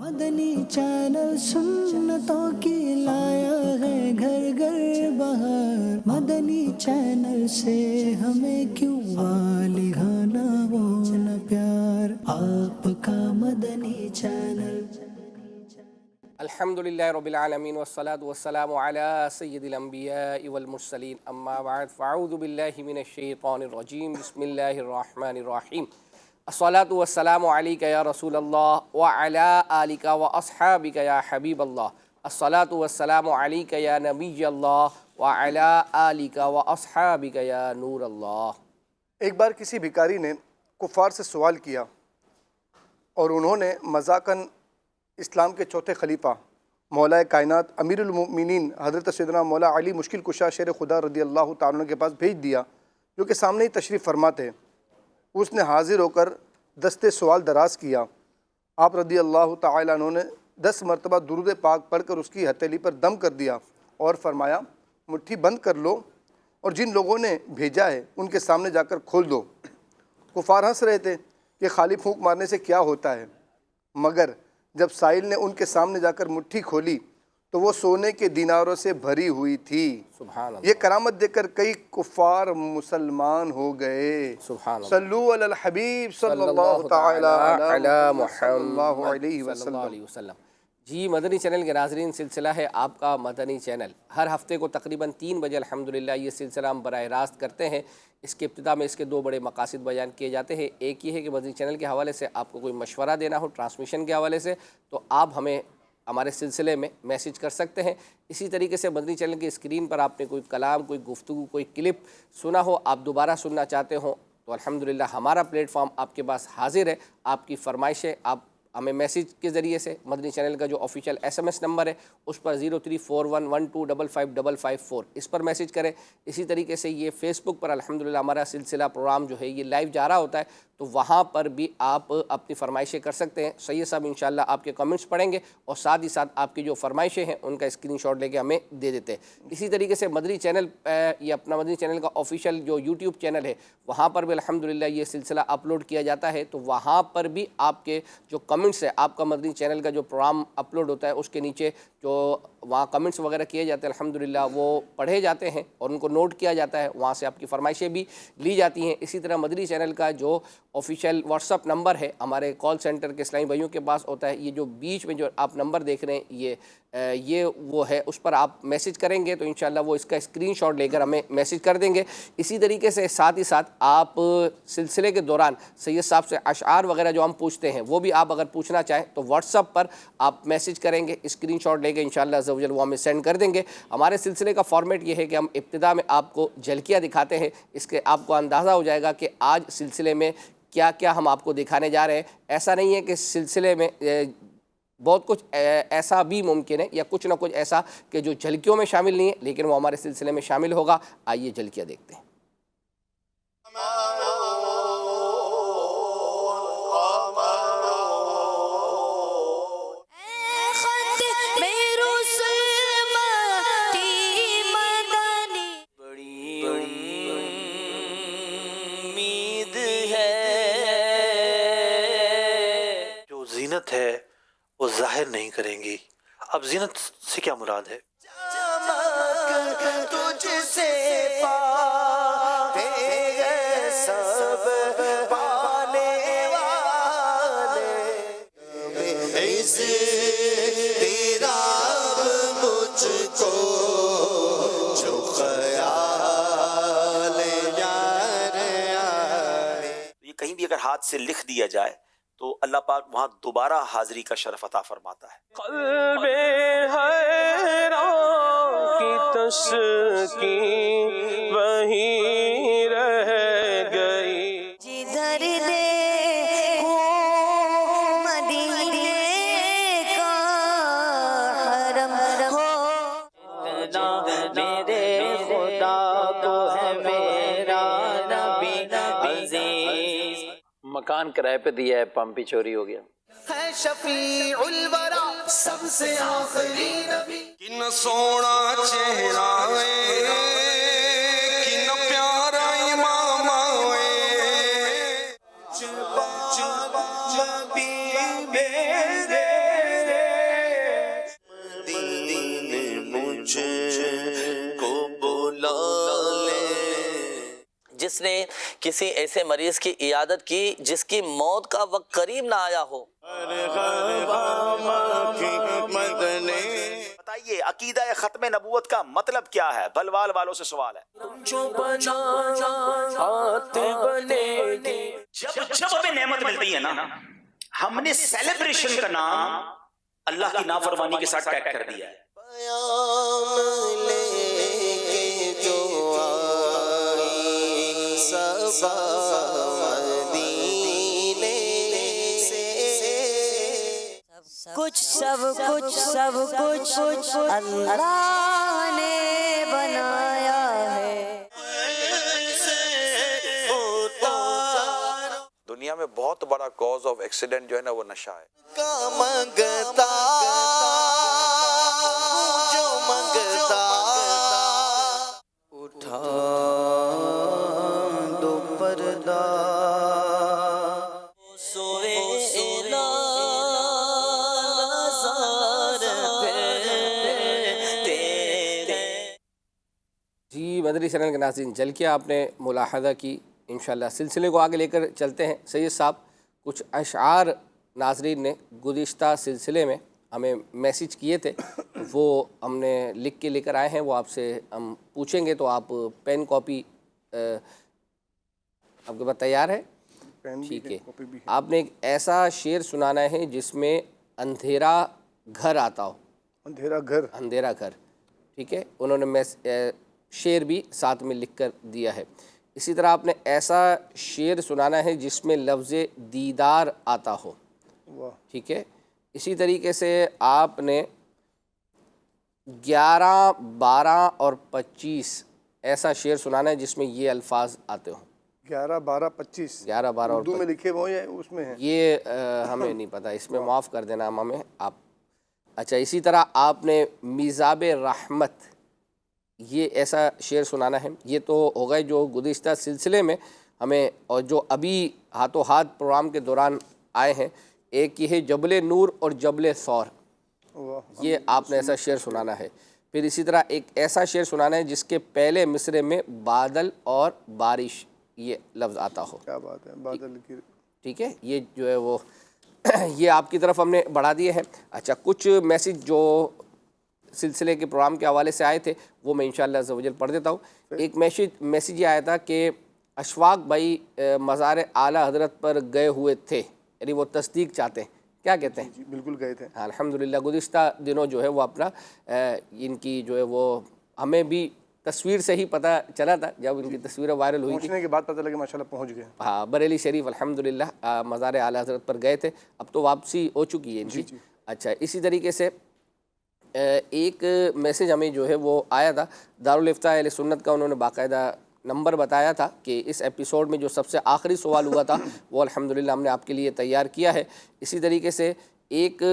مدنی channel سنتوں کی لایا ہے گھر گھر بہار، مدنی چینل سے ہمیں کیوں والہانہ وہ نہ پیار، آپ کا مدنی چینل۔ الحمدللہ رب العالمین والصلاة والسلام علی سید الانبیاء والمرسلین، اما بعد فاعوذ باللہ من الشیطان الرجیم، بسم اللہ الرحمن الرحیم۔ الصلاة والسلام علیک یا رسول اللہ وعلی آلک واصحابک یا حبیب اللہ۔ الصلاة والسلام علیک یا نبی اللہ وعلی آلک واصحابک یا نور اللہ۔ ایک بار کسی بھکاری نے کفار سے سوال کیا اور انہوں نے مذاقاً اسلام کے چوتھے خلیفہ مولا کائنات امیر المؤمنین حضرت سیدنا مولا علی مشکل کشا شیر خدا رضی اللہ تعالیٰ عنہ کے پاس بھیج دیا، جو کہ سامنے ہی تشریف فرما تھے۔ اس نے حاضر ہو کر دستے سوال دراز کیا۔ آپ رضی اللہ تعالیٰ عنہ نے 10 مرتبہ درود پاک پڑھ کر اس کی ہتھیلی پر دم کر دیا اور فرمایا، مٹھی بند کر لو اور جن لوگوں نے بھیجا ہے ان کے سامنے جا کر کھول دو۔ کفار ہنس رہے تھے کہ خالی پھونک مارنے سے کیا ہوتا ہے، مگر جب سائل نے ان کے سامنے جا کر مٹھی کھولی تو وہ سونے کے دیناروں سے بھری ہوئی تھی۔ سبحان اللہ۔ یہ کرامت دیکھ کر کئی کفار مسلمان ہو گئے۔ سبحان اللہ۔ صلو علی الحبیب صلی اللہ تعالی علی محمد صلی اللہ علیہ وسلم۔ جی، مدنی چینل کے ناظرین، سلسلہ ہے آپ کا مدنی چینل۔ ہر ہفتے کو تقریباً 3 بجے الحمدللہ یہ سلسلہ ہم براہ راست کرتے ہیں۔ اس کے ابتدا میں اس کے 2 بڑے مقاصد بیان کیے جاتے ہیں۔ ایک یہ ہے کہ مدنی چینل کے حوالے سے آپ کو کوئی مشورہ دینا ہو ٹرانسمیشن کے حوالے سے تو آپ ہمیں ہمارے سلسلے میں میسج کر سکتے ہیں۔ اسی طریقے سے مدنی چینل کی اسکرین پر آپ نے کوئی کلام، کوئی گفتگو، کوئی کلپ سنا ہو، آپ دوبارہ سننا چاہتے ہوں تو الحمدللہ ہمارا پلیٹ فارم آپ کے پاس حاضر ہے۔ آپ کی فرمائشیں آپ ہمیں میسیج کے ذریعے سے، مدنی چینل کا جو آفیشیل SMS نمبر ہے اس پر 0341125555 اس پر میسیج کریں۔ اسی طریقے سے یہ فیس بک پر الحمدللہ ہمارا سلسلہ پروگرام جو ہے یہ لائیو جا رہا ہوتا ہے، تو وہاں پر بھی آپ اپنی فرمائشیں کر سکتے ہیں۔ سید صاحب انشاءاللہ آپ کے کمنٹس پڑھیں گے اور ساتھ ہی ساتھ آپ کی جو فرمائشیں ہیں ان کا اسکرین شاٹ لے کے ہمیں دے دیتے ہیں۔ اسی طریقے سے مدنی چینل، یہ اپنا مدنی چینل کا آفیشیل جو یوٹیوب چینل ہے وہاں پر بھی الحمدللہ یہ سلسلہ اپلوڈ کیا جاتا ہے، تو وہاں پر بھی آپ کے جو کمنٹس ہے، آپ کا مدنی چینل کا جو پروگرام اپلوڈ ہوتا ہے اس کے نیچے جو وہاں کمنٹس وغیرہ کیے جاتے ہیں الحمدللہ وہ پڑھے جاتے ہیں اور ان کو نوٹ کیا جاتا ہے، وہاں سے آپ کی فرمائشیں بھی لی جاتی ہیں۔ اسی طرح مدنی چینل کا جو آفیشیل واٹس اپ نمبر ہے ہمارے کال سینٹر کے اسلامی بھائیوں کے پاس ہوتا ہے، یہ جو بیچ میں جو آپ نمبر دیکھ رہے ہیں یہ وہ ہے، اس پر آپ میسج کریں گے تو انشاءاللہ وہ اس کا اسکرین شاٹ لے کر ہمیں میسج کر دیں گے۔ اسی طریقے سے ساتھ ہی ساتھ آپ سلسلے کے دوران سید صاحب سے اشعار وغیرہ جو ہم پوچھتے ہیں وہ بھی آپ اگر پوچھنا چاہیں تو واٹس اپ پر آپ میسج کریں گے، اسکرین شاٹ لے کے انشاءاللہ عز و جل وہ ہمیں سینڈ کر دیں گے۔ ہمارے سلسلے کا فارمیٹ یہ ہے کہ ہم ابتدا میں آپ کو جھلکیاں دکھاتے ہیں، اس کے آپ کو اندازہ ہو جائے گا کہ آج سلسلے میں کیا کیا ہم آپ کو دکھانے جا رہے ہیں۔ ایسا نہیں ہے کہ سلسلے میں بہت کچھ ایسا بھی ممکن ہے یا کچھ نہ کچھ ایسا کہ جو جھلکیوں میں شامل نہیں ہے لیکن وہ ہمارے سلسلے میں شامل ہوگا۔ آئیے جھلکیاں دیکھتے ہیں۔ زینت ہے وہ ظاہر نہیں کریں گی۔ اب زینت سے کیا مراد ہے؟ تجھ سے پاتے ہیں سب پانے والے، تیرا مجھ کو جو خیال یار آئے۔ یہ کہیں بھی اگر ہاتھ سے لکھ دیا جائے تو اللہ پاک وہاں دوبارہ حاضری کا شرف عطا فرماتا ہے۔ قلب حیران کی تسکین وہیں رہ گئی، جدھر دیکھو مدینے کا حرم ہو، میرے خدا کو ہے میرا نبی عزیز۔ مکان کرائے پہ دیا ہے، پمپی چوری ہو گیا۔ ہے شفیع الورا سب سے آخری نبی، کن سونا چہرہ کن پیارا امام نبی میرے جس نے کسی ایسے مریض کی عیادت کی جس کی موت کا وقت قریب نہ آیا ہو؟ بتائیے عقیدہ ختم نبوت کا مطلب کیا ہے؟ بلوال والوں سے سوال ہے. جب ہمیں نعمت ملتی ہے نا، ہم نے سیلیبریشن کا نام اللہ کی نافرمانی کے ساتھ ٹیگ کر دیا ہے. کچھ سب کچھ اللہ نے بنایا ہے. دنیا میں بہت بڑا کاز آف ایکسیڈنٹ جو ہے نا وہ نشہ ہے. اٹھا دو پردہ جی مدنی چینل کے ناظرین، جلکہ آپ نے ملاحظہ کی. انشاءاللہ سلسلے کو آگے لے کر چلتے ہیں. سید صاحب، کچھ اشعار ناظرین نے گزشتہ سلسلے میں ہمیں میسیج کیے تھے، وہ ہم نے لکھ کے لے کر آئے ہیں، وہ آپ سے ہم پوچھیں گے. تو آپ پین کاپی آپ کے پاس تیار ہے؟ ٹھیک ہے. آپ نے ایک ایسا شعر سنانا ہے جس میں اندھیرا گھر آتا ہو. اندھیرا گھر، ٹھیک ہے. انہوں نے شعر بھی ساتھ میں لکھ کر دیا ہے. اسی طرح آپ نے ایسا شعر سنانا ہے جس میں لفظ دیدار آتا ہو. ٹھیک ہے. اسی طریقے سے آپ نے 11، 12 اور 25 ایسا شعر سنانا ہے جس میں یہ الفاظ آتے ہوں. 11، 12، 25 11، 12 اور اردو میں لکھے وہ یا اس میں ہیں؟ یہ ہمیں نہیں پتہ، اس میں معاف کر دینا ہمیں آپ. اچھا، اسی طرح آپ نے میزاب رحمت، یہ ایسا شعر سنانا ہے. یہ تو ہو گئے جو گزشتہ سلسلے میں ہمیں اور جو ابھی ہاتھوں ہاتھ پروگرام کے دوران آئے ہیں. ایک یہ ہے جبل نور اور جبل ثور، یہ آپ نے ایسا شعر سنانا ہے. پھر اسی طرح ایک ایسا شعر سنانا ہے جس کے پہلے مصرے میں بادل اور بارش یہ لفظ آتا ہو. کیا بات ہے، بادل کی. ٹھیک ہے. یہ جو ہے وہ یہ آپ کی طرف ہم نے بڑھا دیے ہیں. اچھا، کچھ میسیج جو سلسلے کے پروگرام کے حوالے سے آئے تھے وہ میں انشاءاللہ عز و جل پڑھ دیتا ہوں. ایک میسیج یہ آیا تھا کہ اشفاق بھائی مزار اعلیٰ حضرت پر گئے ہوئے تھے، یعنی وہ تصدیق چاہتے ہیں. کیا کہتے ہیں؟ جی بالکل گئے تھے. الحمدللہ گزشتہ دنوں جو ہے وہ اپنا ان کی جو ہے وہ ہمیں بھی تصویر سے ہی پتہ چلا تھا جب ان کی تصویریں وائرل ہوئی تھی. پہنچنے کے بعد پتہ لگا ماشاءاللہ پہنچ گئے. ہاں، بریلی شریف الحمدللہ مزار اعلیٰ حضرت پر گئے تھے. اب تو واپسی ہو چکی ہے ان کی. اچھا، اسی طریقے سے ایک میسیج ہمیں جو ہے وہ آیا تھا دارالافتاء اہل سنت کا. انہوں نے باقاعدہ نمبر بتایا تھا کہ اس ایپیسوڈ میں جو سب سے آخری سوال ہوا تھا وہ الحمدللہ ہم نے آپ کے لیے تیار کیا ہے. اسی طریقے سے ایک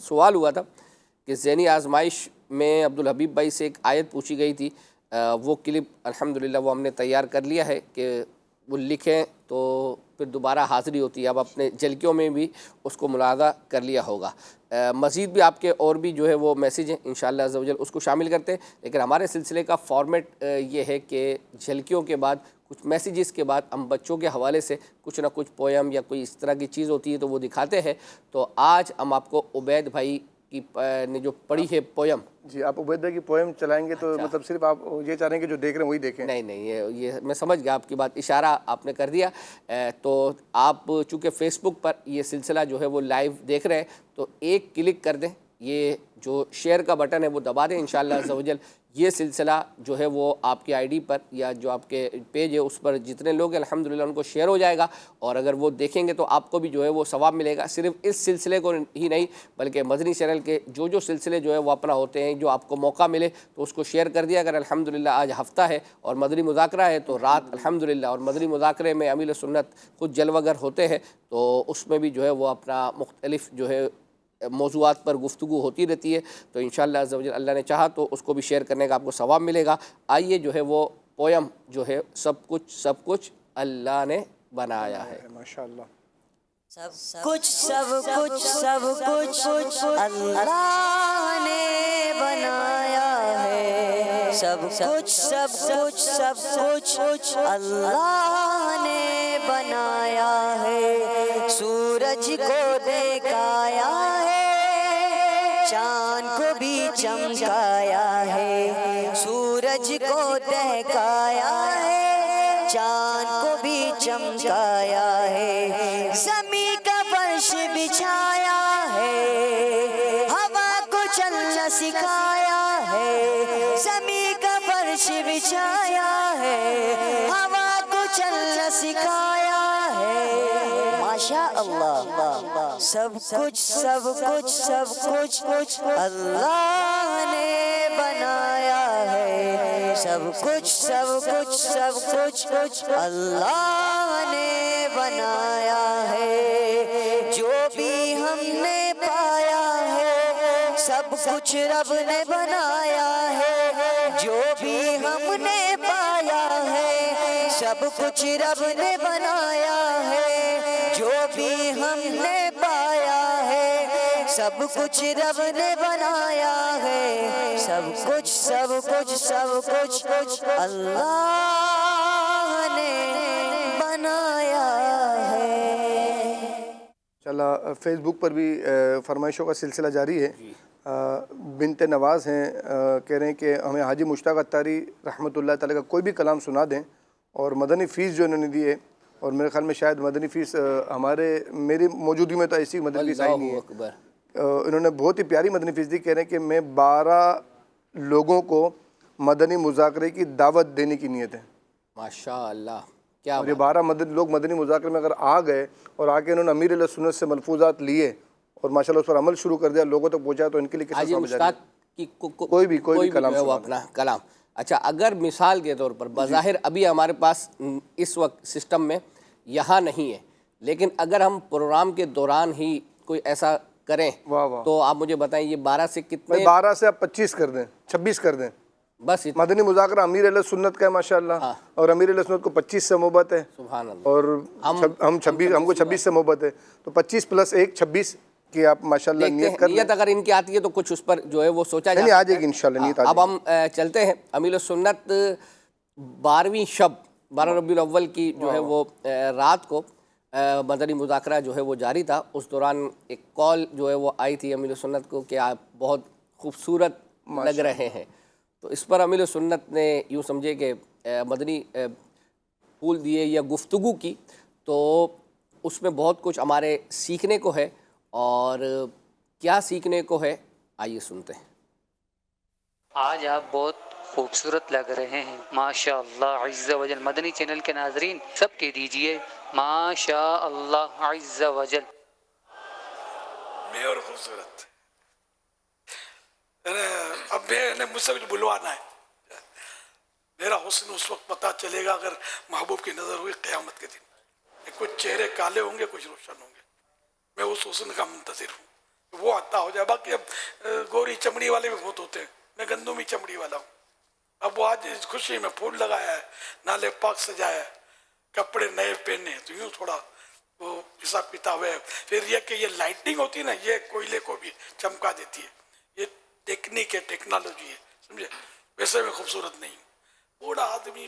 سوال ہوا تھا کہ ذہنی آزمائش میں عبدالحبیب بھائی سے ایک آیت پوچھی گئی تھی. وہ کلپ الحمدللہ وہ ہم نے تیار کر لیا ہے کہ وہ لکھیں تو پھر دوبارہ حاضری ہوتی ہے. اب اپنے جلکیوں میں بھی اس کو ملاحظہ کر لیا ہوگا. مزید بھی آپ کے اور بھی جو ہے وہ میسیج ہیں انشاءاللہ عز و جل اس کو شامل کرتے ہیں. لیکن ہمارے سلسلے کا فارمیٹ یہ ہے کہ جھلکیوں کے بعد کچھ میسیجز کے بعد ہم بچوں کے حوالے سے کچھ نہ کچھ پویم یا کوئی اس طرح کی چیز ہوتی ہے تو وہ دکھاتے ہیں. تو آج ہم آپ کو عبید بھائی کی نے جو پڑھی ہے پویم. جی، آپ عبید بھائی کی پویم چلائیں گے تو مطلب صرف آپ یہ چاہ رہے ہیں کہ جو دیکھ رہے ہیں وہی دیکھیں؟ نہیں، یہ میں سمجھ گیا آپ کی بات، اشارہ آپ نے کر دیا. تو آپ چونکہ فیس بک پر یہ سلسلہ جو ہے وہ لائیو دیکھ رہے ہیں تو ایک کلک کر دیں، یہ جو شیئر کا بٹن ہے وہ دبا دیں. انشاءاللہ عز و جل یہ سلسلہ جو ہے وہ آپ کی آئی ڈی پر یا جو آپ کے پیج ہے اس پر جتنے لوگ ہیں الحمدللہ ان کو شیئر ہو جائے گا. اور اگر وہ دیکھیں گے تو آپ کو بھی جو ہے وہ ثواب ملے گا. صرف اس سلسلے کو ہی نہیں بلکہ مدنی چینل کے جو سلسلے جو ہے وہ اپنا ہوتے ہیں، جو آپ کو موقع ملے تو اس کو شیئر کر دیا. اگر الحمدللہ آج ہفتہ ہے اور مدنی مذاکرہ ہے تو رات الحمدللہ، اور مدنی مذاکرے میں امیل سنت خود جلوہ گر ہوتے ہیں تو اس میں بھی جو ہے وہ اپنا مختلف جو ہے موضوعات پر گفتگو ہوتی رہتی ہے. تو انشاءاللہ عز و جل اللہ نے چاہا تو اس کو بھی شیئر کرنے کا آپ کو ثواب ملے گا. آئیے جو ہے وہ پویم جو ہے سب کچھ اللہ نے بنایا ہے. ماشاءاللہ. سب کچھ اللہ نے بنایا ہے. سب کچھ سب کچھ سب کچھ اللہ نے بنایا ہے. سورج کو دکھایا ہے, چاند کو بھی چمکایا ہے. سورج کو دکھایا ہے, چاند کو بھی چمکایا ہے. زمین کا فرش بچھایا ہے, ہوا کو چلنا سکھایا ہے. زمین کا فرش بچھایا ہے, ہوا کو چلنا سکھایا ہے. ماشاء اللہ, سب کچھ سب کچھ سب کچھ اللہ نے بنایا ہے. سب کچھ سب کچھ سب کچھ اللہ نے بنایا ہے. جو بھی ہم نے پایا ہے سب کچھ رب نے بنایا ہے. جو بھی ہم نے پایا ہے سب کچھ رب نے بنایا ہے. جو بھی ہم نے پایا ہے سب کچھ رب نے بنایا ہے. سب کچھ سب کچھ سب کچھ اللہ نے بنایا ہے. چلا فیس بک پر بھی فرمائشوں کا سلسلہ جاری ہے. بنت نواز ہیں, کہہ رہے ہیں کہ ہمیں حاجی مشتاق اتاری رحمۃ اللہ تعالی کا کوئی بھی کلام سنا دیں, اور مدنی فیس جو انہوں نے دی ہے, اور میرے خیال میں شاید مدنی فیس میری موجودگی میں تو ایسی مدنی فیس آئی نہیں ہے. انہوں نے بہت ہی پیاری مدنی فیس دی. کہہ رہے ہیں کہ میں 12 لوگوں کو مدنی مذاکرے کی دعوت دینے کی نیت ہے. ماشاء اللہ, کیا اور یہ 12 لوگ مدنی مذاکرے میں اگر آ گئے اور آ کے انہوں نے امیر علیہ سنت سے ملفوظات لیے اور ماشاءاللہ اس پر عمل شروع کر دیا, لوگوں تک پہنچا, تو ان کے لیے حاجی مشتاق کی کوئی بھی کلام وہ اپنا کلام. اچھا, اگر مثال کے طور پر بظاہر ابھی ہمارے پاس اس وقت سسٹم میں یہاں نہیں ہے, لیکن اگر ہم پروگرام کے دوران ہی کوئی ایسا کریں تو آپ مجھے بتائیں یہ 12 سے کتنے؟ 12 سے آپ 25 کر دیں, 26 کر دیں. بس مدنی مذاکرہ امیر علیہ سنت کا ہے ماشاءاللہ, اور امیر علیہ سنت کو 25 سے محبت ہے, سبحان اللہ, اور ہم کو 26 سے محبت ہے, تو 25 + 1 26 کی آپ ماشاءاللہ نیت کر لیں. نیت اگر ان کی آتی ہے تو کچھ اس پر جو ہے وہ سوچا جائے. آ جائے گی انشاءاللہ نیت. اب ہم چلتے ہیں. امیر السنت 12ویں شب 12 ربیع الاول کی جو ہے وہ رات کو مدنی مذاکرہ جو ہے وہ جاری تھا. اس دوران ایک کال جو ہے وہ آئی تھی امیر السنت کو کہ آپ بہت خوبصورت لگ رہے ہیں. تو اس پر امیر السنت نے یوں سمجھے کہ مدنی پھول دیے یا گفتگو کی, تو اس میں بہت کچھ ہمارے سیکھنے کو ہے. اور کیا سیکھنے کو ہے آئیے سنتے ہیں. آج آپ بہت خوبصورت لگ رہے ہیں ماشاء اللہ عز و جل. مدنی چینل کے ناظرین سب کے دیجئے ماشاء اللہ عز و جل. میں اور خوبصورت اب میں مجھ سے کچھ بلوانا ہے. میرا حسن اس وقت پتہ چلے گا اگر محبوب کی نظر ہوئی قیامت کے دن. کچھ چہرے کالے ہوں گے, کچھ روشن ہوں گے. میں اس حسن کا منتظر ہوں, وہ عطا ہو جائے. باقی اب گوری چمڑی والے بھی بہت ہوتے ہیں, میں گندمی چمڑی والا ہوں. اب وہ آج اس خوشی میں پھول لگایا ہے, نالے پاک سجایا ہے, کپڑے نئے پہنے, تو یوں تھوڑا وہ حساب کتاب ہے. پھر یہ کہ یہ لائٹنگ ہوتی ہے نا, یہ کوئلے کو بھی چمکا دیتی ہے. یہ ٹیکنیک ہے, ٹیکنالوجی ہے, سمجھے. ویسے میں خوبصورت نہیں ہوں. بوڑھا آدمی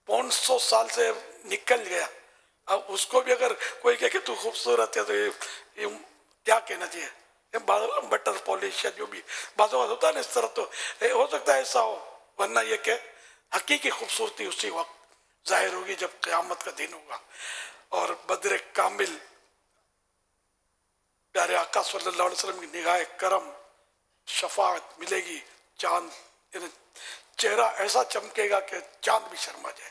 500 سال سے نکل گیا, اب اس کو بھی اگر کوئی کہے کہ تو خوبصورت ہے تو یہ کیا کہنا چاہیے. بٹر پالش یا جو بھی بعض اوقات ہوتا ہے نا اس طرح, تو ہو سکتا ہے ایسا ہو, ورنہ یہ کہ حقیقی خوبصورتی اسی وقت ظاہر ہوگی جب قیامت کا دن ہوگا. اور بدر کامل پیارے آقا صلی اللہ علیہ وسلم کی نگاہ کرم شفاعت ملے گی. چاند چہرہ ایسا چمکے گا کہ چاند بھی شرما جائے,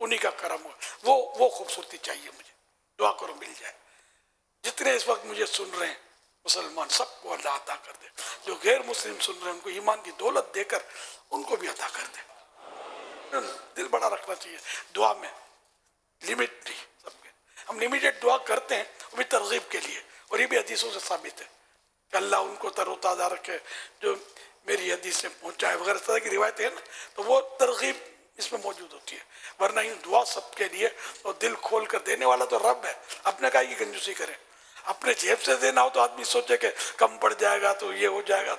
انہی کا کرم ہو. وہ خوبصورتی چاہیے مجھے. دعا کرو مل جائے. جتنے اس وقت مجھے سن رہے ہیں مسلمان, سب کو اللہ عطا کر دے. جو غیر مسلم سن رہے ہیں ان کو ایمان کی دولت دے کر ان کو بھی عطا کر دے. دل بڑا رکھنا چاہیے دعا میں, لمٹ نہیں سب کے. ہم لمیٹڈ دعا کرتے ہیں وہ بھی ترغیب کے لیے, اور یہ بھی حدیثوں سے ثابت ہے کہ اللہ ان کو تر و تازہ رکھے جو میری حدیث سے پہنچائے وغیرہ طرح کی روایتیں ہیں نا, تو وہ ترغیب اس میں موجود ہوتی ہے. ورنہ یہ دعا سب کے لیے, اور دل کھول کر دینے والا تو رب ہے. اپنے کا یہ کنجوسی کرے. اپنے جیب سے دینا ہو تو آدمی سوچے کہ کم پڑ جائے گا تو یہ ہو جائے گا,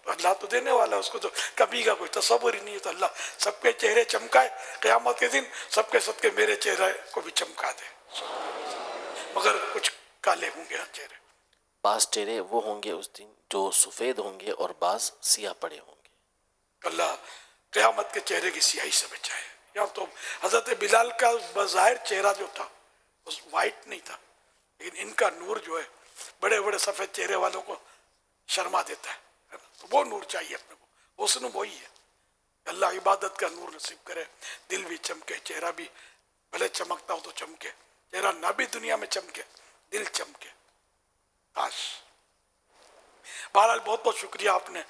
اللہ تو دینے والا ہے, اس کو تو کمی کا کوئی تصور ہی نہیں ہے. تو اللہ سب کے چہرے چمکائے قیامت کے دن, سب کے صدقے میرے چہرے کو بھی چمکا دے, مگر کچھ کالے ہوں گے چہرے. بعض چہرے وہ ہوں گے اس دن جو سفید ہوں گے اور بعض سیاہ پڑے ہوں گے. اللہ قیامت کے چہرے کی سیاہی سے بچائے. یا تو حضرت بلال کا بظاہر چہرہ جو تھا اس وائٹ نہیں تھا, لیکن ان کا نور جو ہے بڑے بڑے سفید چہرے والوں کو شرما دیتا ہے. وہ نور چاہیے اپنے کو, حسن وہی ہے. اللہ عبادت کا نور نصیب کرے, دل بھی چمکے, چہرہ بھی بھلے چمکتا ہو تو چمکے, چہرہ نہ بھی دنیا میں چمکے, دل چمکے. کاش. بہرحال بہت بہت شکریہ, آپ نے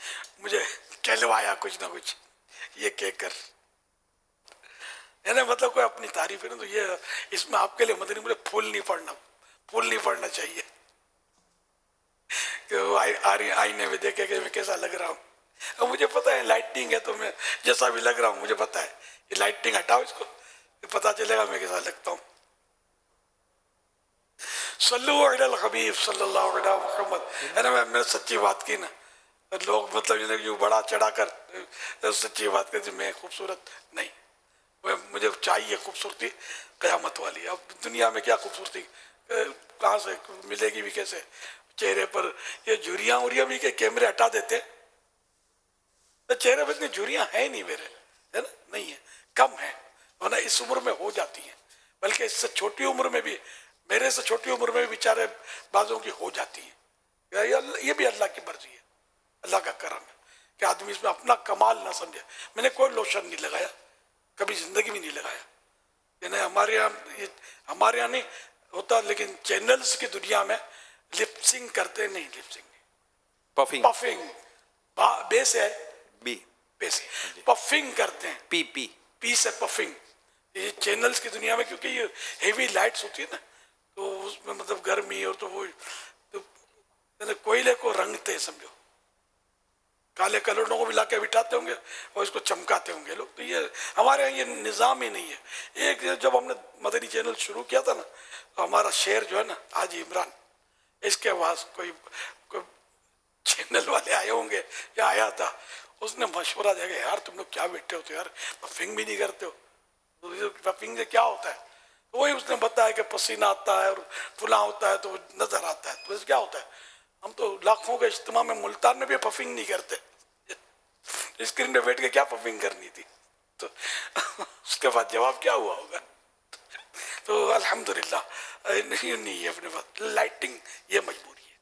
مجھے کہلوایا کچھ نہ کچھ یہ کہہ کر. یعنی مطلب کوئی اپنی تعریف ہے نا, تو یہ اس میں آپ کے لیے مدنی مجھے پھول نہیں پڑنا چاہیے کہ وہ آئینے میں دیکھے کہ میں کیسا لگ رہا ہوں. اب مجھے پتہ ہے لائٹنگ ہے تو میں جیسا بھی لگ رہا ہوں مجھے پتہ ہے. یہ لائٹنگ ہٹاؤ اس کو, پتہ چلے گا میں کیسا لگتا ہوں. صلو علی الحبیب صلی اللہ علیہ محمد. ہے نا, میں نے سچی بات کی نا, لوگ مطلب یوں بڑا چڑھا کر سچی بات کرتے, میں خوبصورت نہیں, مجھے چاہیے خوبصورتی قیامت والی. اب دنیا میں کیا خوبصورتی کہاں سے ملے گی بھی کیسے چہرے پر. یہ جھریاں وریاں بھی کہ کیمرے ہٹا دیتے, تو چہرے پر اتنی جھریاں ہیں نہیں میرے, ہے نا, نہیں ہے, کم ہیں, ورنہ اس عمر میں ہو جاتی ہیں. بلکہ اس سے چھوٹی عمر میں بھی, میرے سے چھوٹی عمر میں بھی بیچارے بعضوں کی ہو جاتی ہیں. یہ بھی اللہ کی مرضی ہے, اللہ کا کرم ہے کہ آدمی اس میں اپنا کمال نہ سمجھے. میں نے کوئی لوشن نہیں لگایا, کبھی زندگی میں نہیں لگایا. یعنی ہمارے یہاں نہیں ہوتا, لیکن چینلز کی دنیا میں لپسنگ کرتے نہیں, لپسنگ نہیں, پفنگ بیس ہے, بیس پفنگ کرتے ہیں, پی سے پفنگ. یہ چینلز کی دنیا میں کیونکہ یہ ہیوی لائٹس ہوتی ہے نا, تو اس میں مطلب گرمی اور تو وہ کوئلے کو رنگتے ہیں سمجھو, کالے کلروں کو بھی لا کے بٹھاتے ہوں گے اور اس کو چمکاتے ہوں گے لوگ. تو یہ ہمارے یہاں یہ نظام ہی نہیں ہے. ایک جب ہم نے مدنی چینل شروع کیا تھا نا, تو ہمارا شعر جو ہے نا حاجی عمران, اس کے بعد کوئی چینل والے آئے ہوں گے یا آیا تھا, اس نے مشورہ دیا کہ یار تم لوگ کیا بیٹھے ہوتے ہو یار, پفنگ بھی نہیں کرتے ہو. پفنگ سے کیا ہوتا ہے؟ تو وہی اس نے بتایا کہ پسینہ آتا ہے اور فلاں ہوتا ہے تو وہ نظر آتا ہے. تو اس کیا ہوتا ہے, ہم تو لاکھوں کے اجتماع میں ملتان میں بھی پفنگ نہیں کرتے, اسکرین پہ بیٹھ کے کیا پفنگ کرنی تھی. تو اس کے بعد جواب کیا ہوا ہوگا. تو الحمدللہ نہیں ہے اپنے پاس لائٹنگ, یہ مجبوری ہے.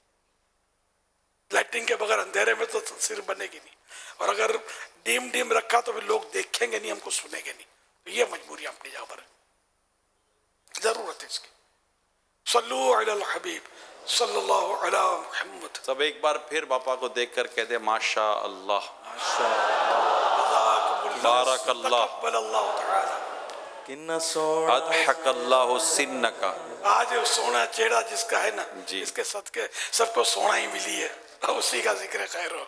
لائٹنگ کے بغیر اندھیرے میں تو تصویر بنے گی نہیں, اور اگر ڈیم رکھا تو پھر لوگ دیکھیں گے نہیں, ہم کو سنیں گے نہیں. تو یہ مجبوری اپنی جگہ پر ہے, ضرورت ہے اس کی. صلو علی الحبیب صلی اللہ علی محمد. سب ایک بار پھر باپا کو دیکھ کر کہتے ماشاء اللہ, بارک اللہ, تقبل اللہ تعالی, اضحک اللہ سنک. آج سونا چہرہ جس کا ہے نا, جی, اس کے صدقے سب کو سونا ہی ملی ہے, اسی کا ذکر خیر ہو.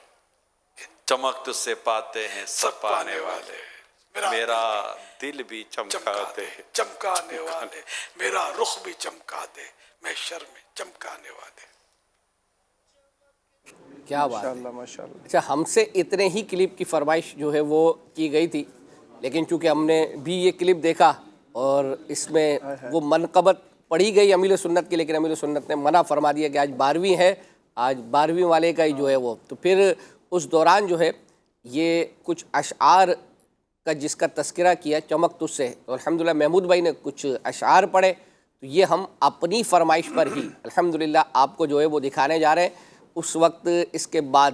چمک تجھ سے پاتے ہیں سب پانے والے, میرا دل بھی چمکا دے, چمکانے والے, میرا رخ بھی چمکا دے, محشر میں چمکانے والے. کیا بات ہے, ماشاءاللہ. اچھا ہم سے اتنے ہی کلپ کی فرمائش جو ہے وہ کی گئی تھی, لیکن چونکہ ہم نے بھی یہ کلپ دیکھا اور اس میں وہ منقبت پڑھی گئی امیل سنت کی, لیکن امیل سنت نے منع فرما دیا کہ آج 12ویں ہے, آج 12ویں والے کا ہی جو ہے وہ. تو پھر اس دوران جو ہے یہ کچھ اشعار کا جس کا تذکرہ کیا, چمک تجھ سے, تو الحمدللہ محمود بھائی نے کچھ اشعار پڑھے. تو یہ ہم اپنی فرمائش پر ہی الحمدللہ آپ کو جو ہے وہ دکھانے جا رہے ہیں. اس وقت اس کے بعد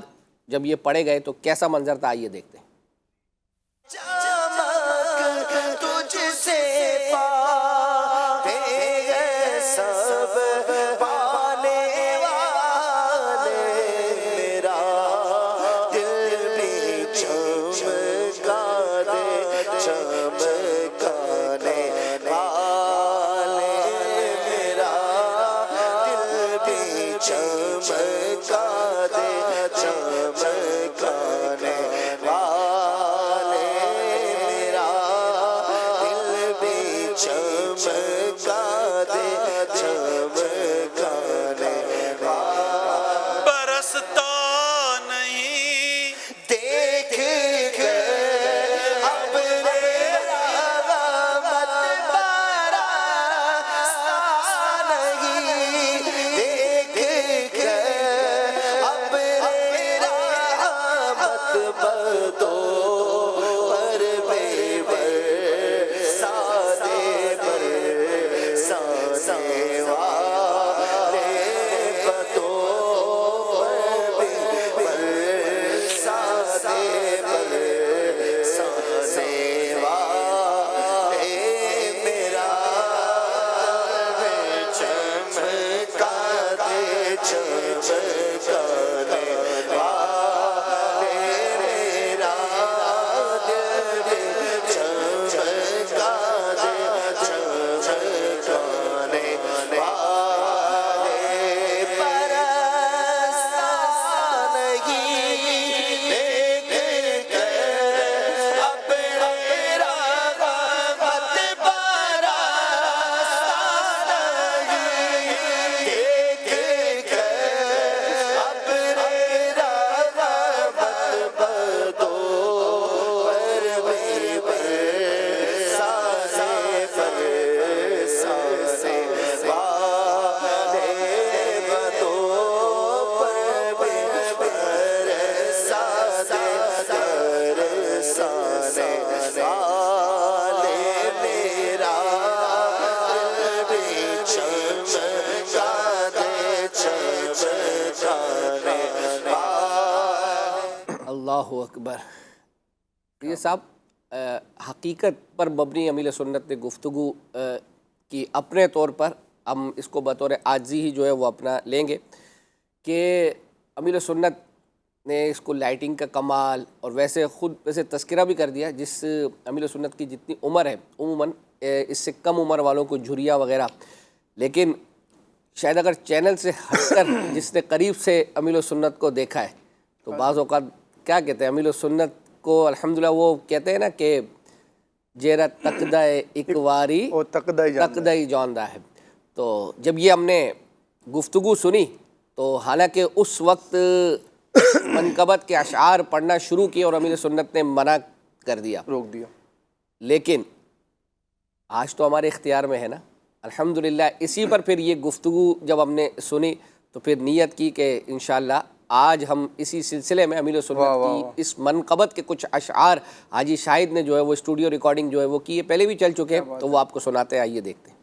جب یہ پڑھے گئے تو کیسا منظر تھا, آئیے دیکھتے ہیں. چمک تجھ سے پاتے ہیں سب پانے والے, میرا دل بھی چمکا دے, چمکانے والے, میرا دل بھی چمکا دے, چمکانے والے. اللہ اکبر. یہ صاحب حقیقت پر مبنی امیل سنت نے گفتگو کی اپنے طور پر ہم اس کو بطور عاجزی ہی جو ہے وہ اپنا لیں گے کہ امیل سنت نے اس کو لائٹنگ کا کمال اور ویسے خود ویسے تذکرہ بھی کر دیا. جس امیل سنت کی جتنی عمر ہے عموماً اس سے کم عمر والوں کو جھریا وغیرہ، لیکن شاید اگر چینل سے ہٹ کر جس نے قریب سے امیل سنت کو دیکھا ہے تو بعض اوقات کیا کہتے ہیں امیل سنت کو الحمدللہ وہ کہتے ہیں نا کہ جیرا تقدہ اکواری تقدہ جاندہ ہے. تو جب یہ ہم نے گفتگو سنی تو حالانکہ اس وقت منقبت کے اشعار پڑھنا شروع کیے اور امیل سنت نے منع کر دیا، روک دیا، لیکن آج تو ہمارے اختیار میں ہے نا الحمدللہ. اسی پر پھر یہ گفتگو جب ہم نے سنی تو پھر نیت کی کہ انشاءاللہ آج ہم اسی سلسلے میں امیل سنت کی اس منقبت کے کچھ اشعار حاجی شاہد نے جو ہے وہ اسٹوڈیو ریکارڈنگ جو ہے وہ کی ہے، پہلے بھی چل چکے ہیں تو وہ آپ کو سناتے ہیں. آئیے دیکھتے ہیں.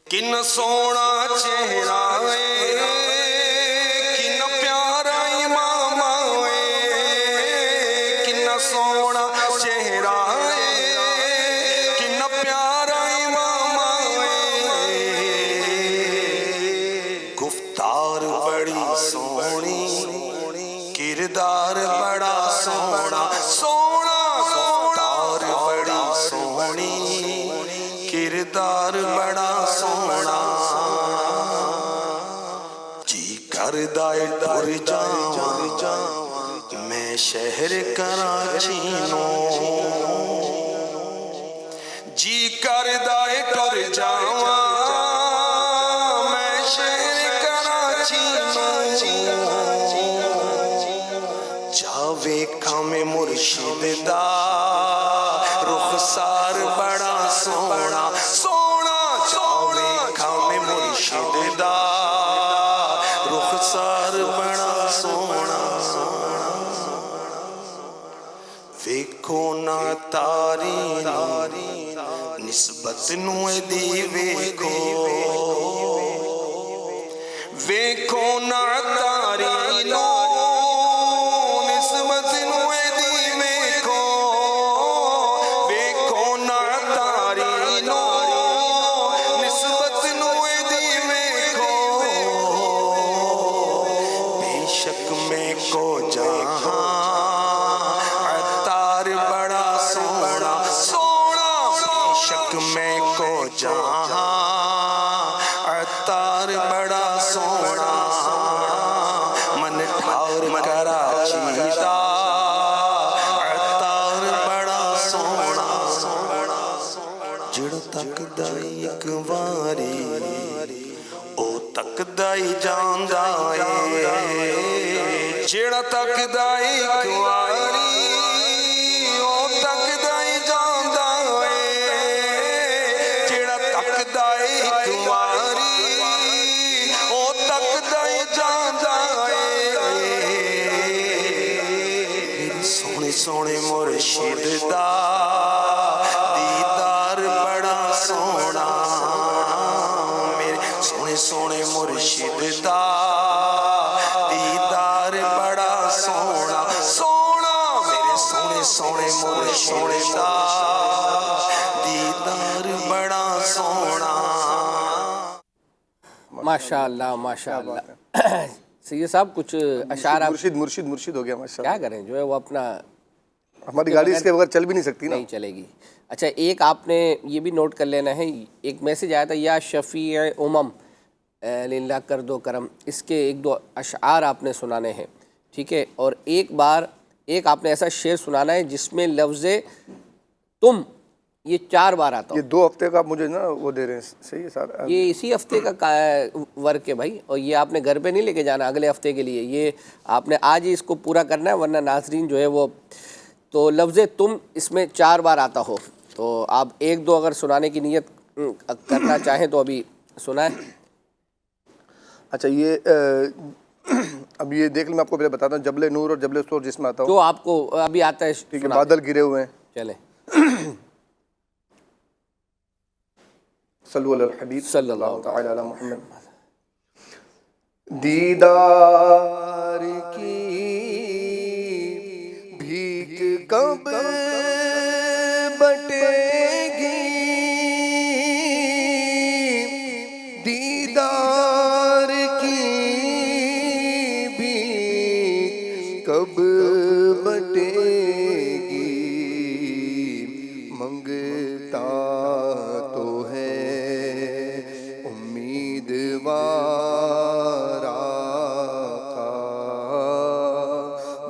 کن سونا چہرہ کن پیارا امام کن سونا چہرہ کن پیارا امام گفتار بڑی سونی کردار بڑا سونا سونا گفتار بڑی سونی کردار بڑا سونا جی کردائے ٹر جاواں میں شہر کراچی نو جی کردائے ٹر جاواں میں شہر کراچی نو جاوے کام مرشد دا رخسار بڑا سونا سونا جاوے کام مرشد دا رخسار بڑا سونا ویکھو نا تاری نسبت نو دی ویکھو ویکھو نا تاری نو نسبت نو دی ویکھو ویکھو نا تاری نو نسبت نو دی ویکھو بے شک میں کو جہاں عطار بڑا سونا سونا بے شک میں کو جہاں عطار بڑا سونا من ٹھار کراچی دا عطار بڑا سونا جڑ تک دائی ایک واری او تک دائی جاندہ اے جڑ تک دائی ایک واری او تک دائی جاندہ اے جڑ تک دائی ایک واری او تک دائی جاندہ اے سونے سونے مرشد دا دیدار بڑا سونا میرے سونے سونے مرشد دا دیدار بڑا سونا سونا میرے سونے سونے مرشد دا دیدار بڑا سونا. ماشاءاللہ ماشاءاللہ. سید صاحب کچھ اشعار آپ مرشد ہو گیا ماشاءاللہ. کیا کریں جو ہے وہ اپنا ہماری گاڑی اس کے بغیر چل بھی نہیں سکتی نا. نہیں چلے گی. اچھا ایک آپ نے یہ بھی نوٹ کر لینا ہے، ایک میسیج آیا تھا یا شفیع امم للہ کر دو کرم، اس کے ایک دو اشعار آپ نے سنانے ہیں، ٹھیک ہے. اور ایک آپ نے ایسا شعر سنانا ہے جس میں لفظ تم یہ 4 بار آتا ہو. یہ 2 ہفتے کا مجھے نا وہ دے رہے ہیں. صحیح ہے سر، یہ اسی ہفتے کا ورک ہے بھائی، اور یہ آپ نے گھر پہ نہیں لے کے جانا اگلے ہفتے کے لیے، یہ آپ نے آج ہی اس کو پورا کرنا ہے ورنہ ناظرین جو ہے وہ. تو لفظ تم اس میں 4 بار آتا ہو تو آپ 1-2 اگر سنانے کی نیت کرنا چاہیں تو ابھی سنائیں. اچھا یہ اب یہ دیکھ لیں، میں آپ کو پہلے بتاتا ہوں جبل نور اور جبل سور جس میں آتا ہوں جو آپ کو ابھی آتا ہے. ٹھیک ہے، بادل گرے ہوئے ہیں. چلیں صلو علی الحبیب صلی اللہ تعالی علی محمد. دیدار کی کب بٹے گی منگتا تو ہے امیدوار آقا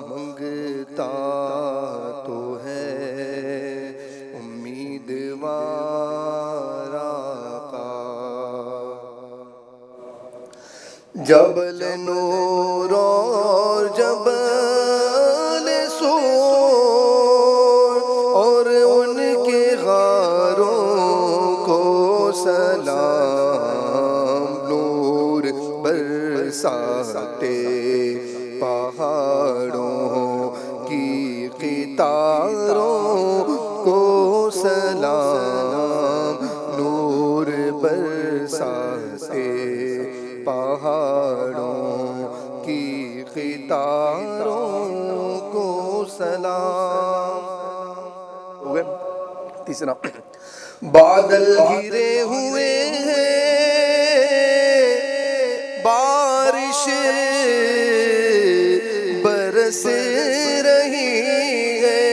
منگتا تو ہے امیدوار آقا جبل نور اور جبل سور اور ان کے غاروں کو سلام نور برساتے پہاڑوں کی قطاروں کو سلام نور برساتے پہاڑوں کی قطاروں کو سلام. تیسرا بادل گرے ہوئے ہیں بارش برس رہی ہے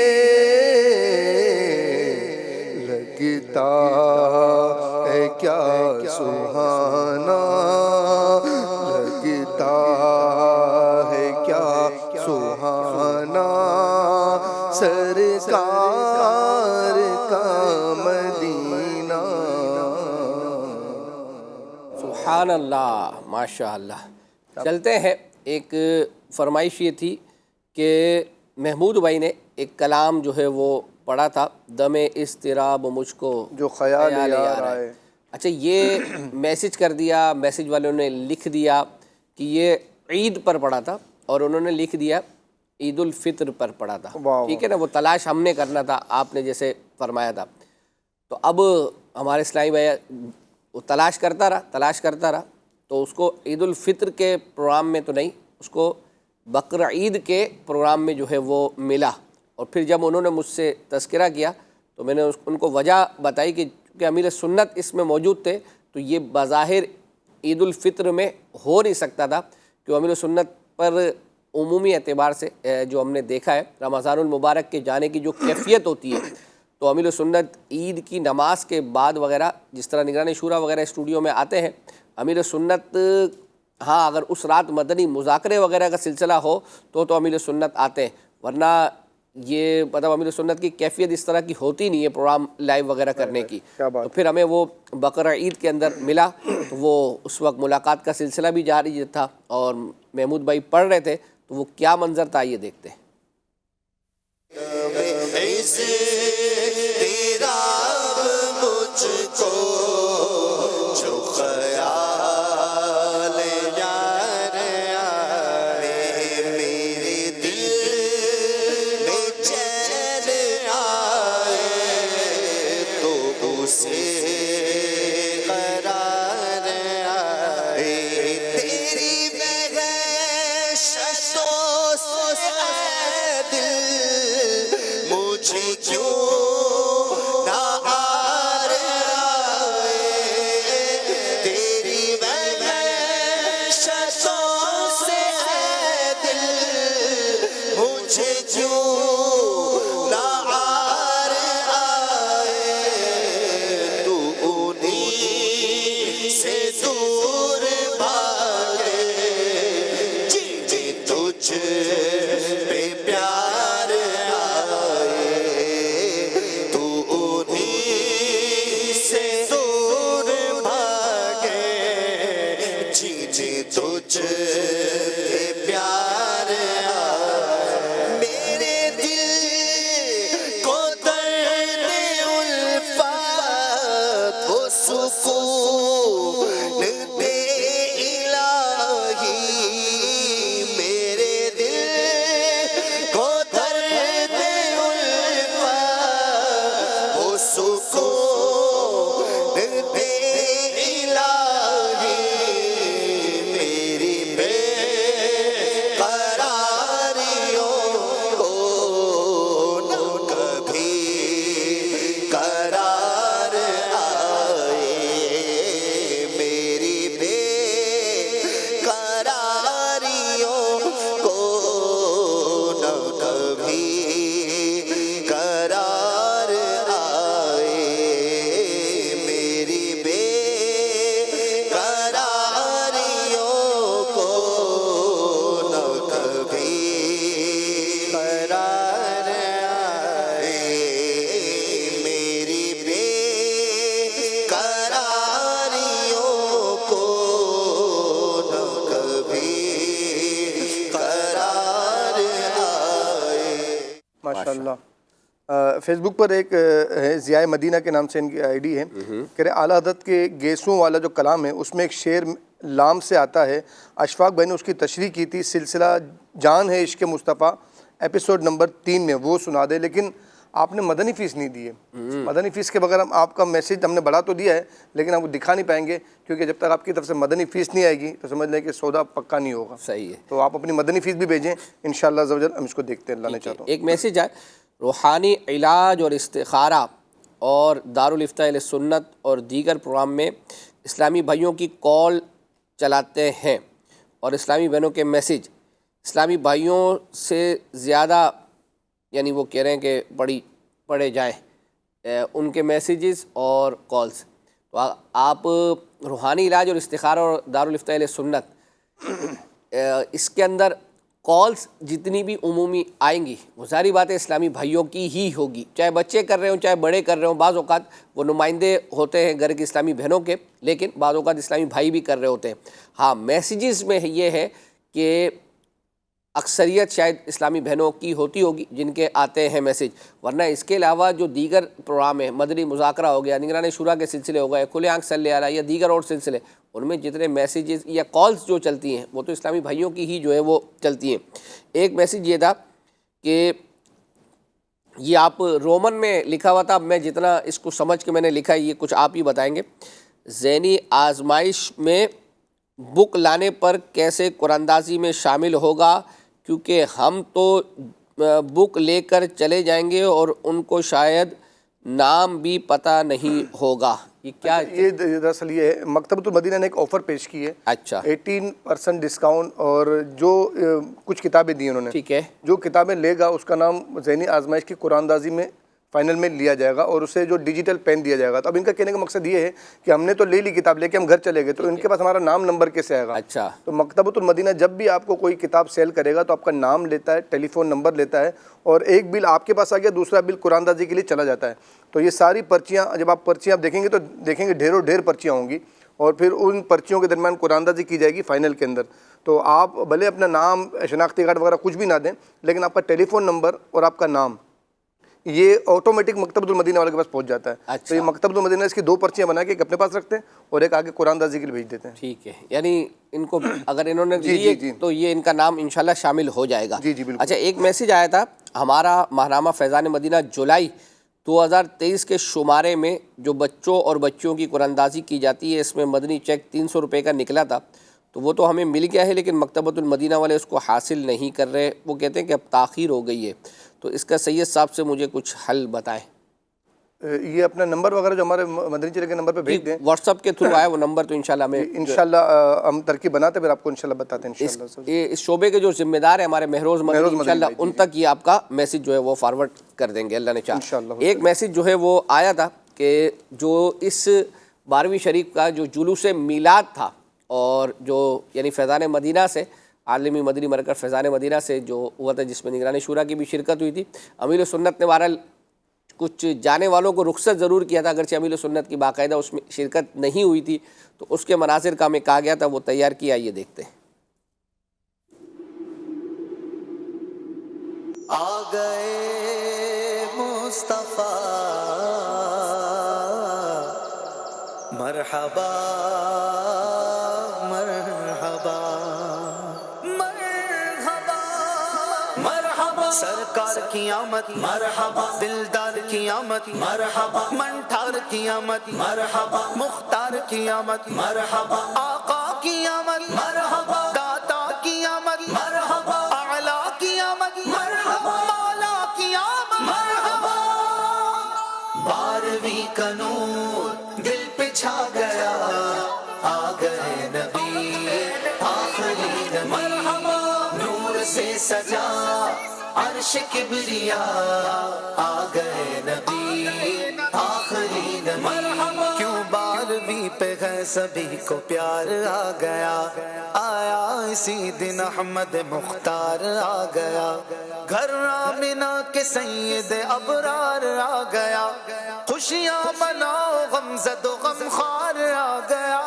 لگتا ہے کیا سہانا لگتا ہے کیا سہانا سرکار کا مدینہ. سبحان اللہ ماشاء اللہ. چلتے ہیں. ایک فرمائش یہ تھی کہ محمود بھائی نے ایک کلام جو ہے وہ پڑھا تھا دم اضطراب مجھ کو جو خیال یار آئے. اچھا یہ میسج کر دیا, میسج والوں نے لکھ دیا کہ یہ عید پر پڑھا تھا اور انہوں نے لکھ دیا عید الفطر پر پڑھا تھا. ٹھیک ہے نا, وہ تلاش ہم نے کرنا تھا, آپ نے جیسے فرمایا تھا. تو اب ہمارے اسلامی بھائی وہ تلاش کرتا رہا تو اس کو عید الفطر کے پروگرام میں تو نہیں, اس کو بقر عید کے پروگرام میں جو ہے وہ ملا. اور پھر جب انہوں نے مجھ سے تذکرہ کیا تو میں نے ان کو وجہ بتائی کہ چونکہ امیر سنت اس میں موجود تھے تو یہ بظاہر عید الفطر میں ہو نہیں سکتا تھا, کہ امیر سنت پر عمومی اعتبار سے جو ہم نے دیکھا ہے رمضان المبارک کے جانے کی جو کیفیت ہوتی ہے, تو امیر سنت عید کی نماز کے بعد وغیرہ جس طرح نگران شورا وغیرہ اسٹوڈیو میں آتے ہیں, امیر سنت ہاں اگر اس رات مدنی مذاکرے وغیرہ کا سلسلہ ہو تو امیر سنت آتے ہیں, ورنہ یہ مطلب امیر سنت کی کیفیت اس طرح کی ہوتی نہیں ہے پروگرام لائیو وغیرہ کرنے کی. تو پھر ہمیں وہ بقرہ عید کے اندر ملا, تو وہ اس وقت ملاقات کا سلسلہ بھی جاری تھا اور محمود بھائی پڑھ رہے تھے, تو وہ کیا منظر تھا یہ دیکھتے ہیں. میری ماشاء اللہ. فیس بک پر ایک ہے ضیاء مدینہ کے نام سے ان کی آئی ڈی ہے. کہہ رہے اعلیٰ حضرت کے گیسوں والا جو کلام ہے اس میں ایک شعر لام سے آتا ہے. اشفاق بھائی نے اس کی تشریح کی تھی. سلسلہ جان ہے عشق مصطفیٰ ایپیسوڈ نمبر 3 میں وہ سنا دے. لیکن آپ نے مدنی فیس نہیں دی ہے. مدنی فیس کے بغیر ہم آپ کا میسیج ہم نے بڑھا تو دیا ہے لیکن ہم وہ دکھا نہیں پائیں گے کیونکہ جب تک آپ کی طرف سے مدنی فیس نہیں آئے گی تو سمجھ لیں کہ سودا پکا نہیں ہوگا. صحیح ہے. تو آپ اپنی مدنی فیس بھی بھیجیں انشاءاللہ عز و جل ہم اس کو دیکھتے ہیں. اللہ نے چاہتا ہوں. ایک میسیج ہے روحانی علاج اور استخارہ اور دارالفتاء اہل سنت اور دیگر پروگرام میں اسلامی بھائیوں کی کال چلاتے ہیں اور اسلامی بہنوں کے میسیج اسلامی بھائیوں سے زیادہ یعنی وہ کہہ رہے ہیں کہ پڑھے جائیں ان کے میسیجز اور کالز. تو آپ روحانی علاج اور استخارہ اور دارالفتاء اہل سنت اس کے اندر کالز جتنی بھی عمومی آئیں گی وہ ساری باتیں اسلامی بھائیوں کی ہی ہوگی, چاہے بچے کر رہے ہوں چاہے بڑے کر رہے ہوں. بعض اوقات وہ نمائندے ہوتے ہیں گھر کی اسلامی بہنوں کے لیکن بعض اوقات اسلامی بھائی بھی کر رہے ہوتے ہیں. ہاں میسیجز میں یہ ہے کہ اکثریت شاید اسلامی بہنوں کی ہوتی ہوگی جن کے آتے ہیں میسیج, ورنہ اس کے علاوہ جو دیگر پروگرام ہیں مدنی مذاکرہ ہو گیا, نگران شورا کے سلسلے ہو گئے, کھلے آنکھ صلی علیہ یا دیگر اور سلسلے, ان میں جتنے میسیجز یا کالز جو چلتی ہیں وہ تو اسلامی بھائیوں کی ہی جو ہے وہ چلتی ہیں. ایک میسیج یہ تھا کہ یہ آپ رومن میں لکھا ہوا تھا, میں جتنا اس کو سمجھ کے میں نے لکھا ہے یہ کچھ آپ ہی بتائیں گے. ذہنی آزمائش میں بک لانے پر کیسے قرآن اندازی میں شامل ہوگا, کیونکہ ہم تو بک لے کر چلے جائیں گے اور ان کو شاید نام بھی پتہ نہیں ہوگا. یہ کیا؟ یہ دراصل یہ ہے مکتبۃ المدینہ نے ایک آفر پیش کی ہے. اچھا 18% ڈسکاؤنٹ, اور جو کچھ کتابیں دی انہوں نے, ٹھیک ہے, جو کتابیں لے گا اس کا نام ذہنی آزمائش کی قرآن اندازی میں فائنل میں لیا جائے گا اور اسے جو ڈیجیٹل پین دیا جائے گا. تو اب ان کا کہنے کا مقصد یہ ہے کہ ہم نے تو لے لی کتاب لے کے ہم گھر چلے گئے تو ان کے پاس ہمارا نام نمبر کیسے آئے گا. اچھا تو مکتبۃ المدینہ جب بھی آپ کو کوئی کتاب سیل کرے گا تو آپ کا نام لیتا ہے, ٹیلی فون نمبر لیتا ہے, اور ایک بل آپ کے پاس آ گیا, دوسرا بل قرآن اندازی کے لیے چلا جاتا ہے. تو یہ ساری پرچیاں جب آپ پرچیاں دیکھیں گے تو دیکھیں گے ڈھیروں ڈھیر پرچیاں ہوں گی اور پھر ان پرچیوں کے درمیان قرآن اندازی کی جائے گی فائنل کے اندر. تو آپ بھلے اپنا نام شناختی کارڈ وغیرہ کچھ بھی نہ دیں لیکن آپ کا ٹیلی فون نمبر اور آپ کا نام یہ آٹومیٹک مکتبۃ المدینہ والے کے پاس پہنچ جاتا ہے. تو یہ مکتبۃ المدینہ اس کی 2 پرچیاں بنا کے ایک اپنے پاس رکھتے ہیں اور ایک آگے قرآن اندازی کے لیے بھیج دیتے ہیں. ٹھیک ہے, یعنی ان کو اگر انہوں نے دیے تو یہ ان کا نام انشاءاللہ شامل ہو جائے گا. جی جی بالکل. اچھا ایک میسیج آیا تھا ہمارا ماہنامہ فیضان مدینہ جولائی 2023 کے شمارے میں جو بچوں اور بچیوں کی قرآن اندازی کی جاتی ہے اس میں مدنی چیک 300 روپے کا نکلا تھا, تو وہ تو ہمیں مل گیا ہے لیکن مکتبۃ المدینہ والے اس کو حاصل نہیں کر رہے. وہ کہتے ہیں کہ اب تاخیر ہو گئی ہے, تو اس کا سید صاحب سے مجھے کچھ حل بتائیں. یہ اپنا نمبر وغیرہ جو ہمارے مدنی چینل کے نمبر پہ بھیج دیں, واٹس ایپ کے تھرو آیا وہ نمبر, تو انشاءاللہ ہمیں انشاءاللہ ہم ترکیب بناتے پھر آپ کو انشاءاللہ بتاتے ہیں انشاءاللہ. اس شعبے کے جو ذمہ دار ہیں ہمارے مہروز مدنی انشاءاللہ ان تک یہ آپ کا میسیج جو ہے وہ فارورڈ کر دیں گے اللہ نے چاہا. ایک میسیج جو ہے وہ آیا تھا کہ جو اس 12ویں شریف کا جو جلوس میلاد تھا اور جو یعنی فیضان مدینہ سے عالمی مدنی مرکز فیضان مدینہ سے جو ہوا تھا جس میں نگران شورا کی بھی شرکت ہوئی تھی, امیر سنت نے بہرحال کچھ جانے والوں کو رخصت ضرور کیا تھا اگرچہ امیر سنت کی باقاعدہ اس میں شرکت نہیں ہوئی تھی, تو اس کے مناظر کا ہمیں کہا گیا تھا وہ تیار کیا, یہ دیکھتے ہیں. آ گئے مصطفیٰ مرحبا مرحبا مرحبا مرحبا, سرکار کی آمد مرحبا, دلدار کی آمد مرحبا, منٹھار کی آمد مرحبا, مختار کی آمد مرحبا, آقا کی آمد مرحبا, داتا کی آمد مرحبا, اعلیٰ کی آمد مرحبا, مولا کی آمد مرحبا. 12ویں کا نور دل پہ چھا گیا, آ گئے نبی آخری نبی, نور سے سجا عرش کبریا, آ گئے نبی آخری نبی. کیوں 12ویں پہ ہے سبھی کو پیار آ گیا, آیا اسی دن احمد مختار آ گیا, گھر آمنہ کے سید ابرار آ گیا, خوشیاں مناؤ غم زد و غم خوار آ گیا.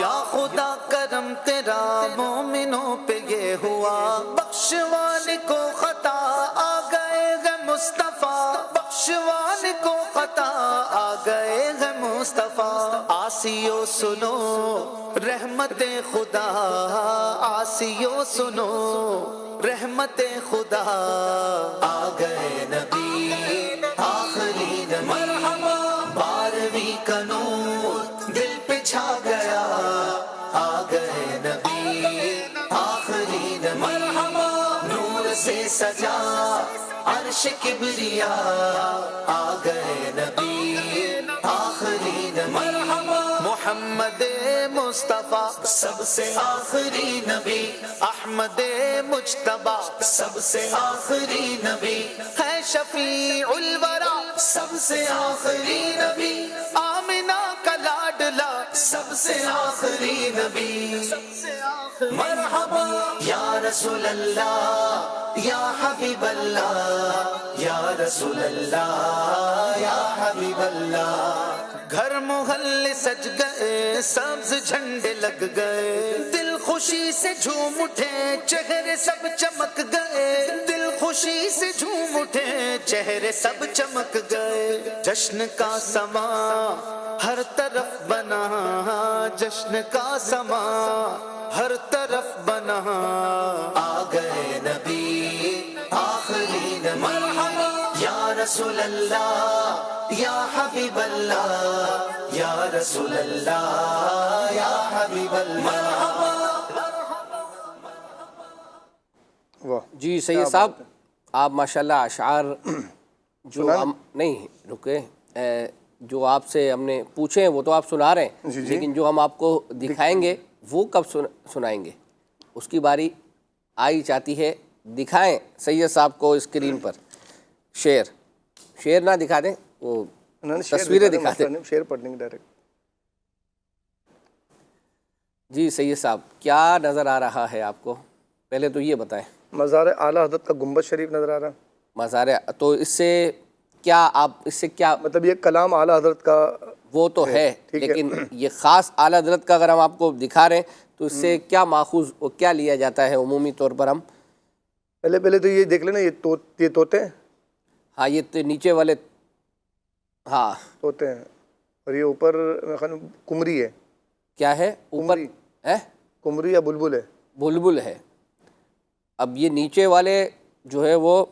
یا خدا کرم تیرا مومنوں پہ یہ ہوا, بخشوانے کو خطا آ گئے مصطفیٰ بخشوان کو خطا آ گئے ہیں مصطفیٰ آسیو سنو رحمت خدا آسیو سنو رحمت خدا آ گئے نبی آخری نبی مرحبا 12ویں کا نور دل پہ چھا گیا آ گئے نبی آخری نبی مرحبا نور سے سجا عرش کبریا آ گئے نبی آخری نبی مرحبا محمد مصطفیٰ سب سے آخری نبی احمد مجتبیٰ سب سے آخری نبی ہے شفیع الورا سب سے آخری نبی آمنہ کا لاڈلا سب سے آخری نبی مرحبا یا رسول اللہ یا حبیب اللہ یا رسول اللہ یا حبیب اللہ گھر محلے سج گئے سبز جھنڈے لگ گئے دل خوشی سے جھوم اٹھے چہرے سب چمک گئے دل خوشی سے جھوم اٹھے چہرے سب چمک گئے جشن کا سما ہر طرف بنا جشن کا سما ہر طرف بنا آ گئے نبی آخری نبی مرحبا یا رسول اللہ یا حبیب اللہ یا رسول اللہ یا حبیب اللہ جی سید صاحب آپ ماشاءاللہ اشعار جو ہم نہیں رکے جو آپ سے ہم نے پوچھے ہیں وہ تو آپ سنا رہے ہیں لیکن جو ہم آپ کو دکھائیں گے وہ کب سنائیں گے اس کی باری آئی چاہتی ہے دکھائیں سید صاحب کو اسکرین پر شعر نہ دکھا دیں وہ تصویریں دکھا دیں شعر پڑھنے کے ڈائریکٹ جی سید صاحب کیا نظر آ رہا ہے آپ کو پہلے تو یہ بتائیں مزار اعلیٰ حضرت کا گنبد شریف نظر آ رہا ہے مزار تو اس سے کیا آپ اس سے کیا مطلب یہ کلام اعلیٰ حضرت کا وہ تو ہے لیکن یہ خاص اعلیٰ حضرت کا اگر ہم آپ کو دکھا رہے ہیں تو اس سے کیا ماخوذ کیا لیا جاتا ہے عمومی طور پر ہم پہلے تو یہ دیکھ لینا یہ طوطے ہیں ہاں یہ نیچے والے ہاں طوطے ہیں اور یہ اوپر کمری ہے کیا ہے اوپر ہے کمری یا بلبل ہے بلبل ہے اب یہ نیچے والے جو ہے وہ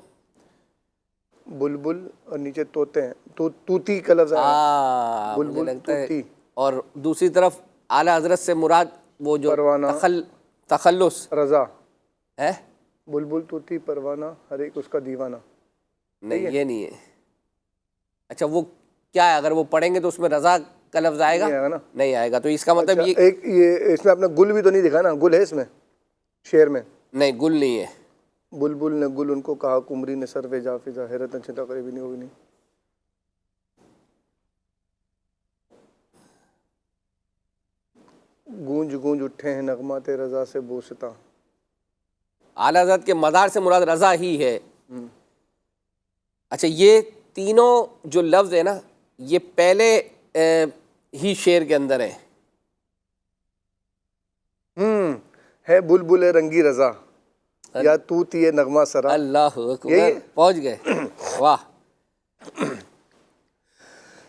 بلبل اور نیچے طوطے ہیں توتی کا لفظ ہے بلبل توتی اور دوسری طرف اعلیٰ حضرت سے مراد وہ جو تخلص رضا ہے بلبل توتی پروانہ ہر ایک اس کا دیوانہ نہیں یہ نہیں ہے اچھا وہ کیا ہے اگر وہ پڑھیں گے تو اس میں رضا کا لفظ آئے گا نہیں آئے گا تو اس کا مطلب یہ اس میں اپنا گل بھی تو نہیں دکھا نا گل ہے اس میں شعر میں نہیں گل نہیں ہے بلبل نے گل ان کو کہا کمری نے سر جا فضا حیرت چھتا قریبی نہیں ہوگی نہیں گونج گونج اٹھے ہیں نغمات رضا سے بوستا اعلیٰ حضرت کے مدار سے مراد رضا ہی ہے اچھا یہ تینوں جو لفظ ہے نا یہ پہلے ہی شعر کے اندر ہے بلبل رنگی رضا یا توتی نغمہ سرا اللہ اکبر پہنچ گئے واہ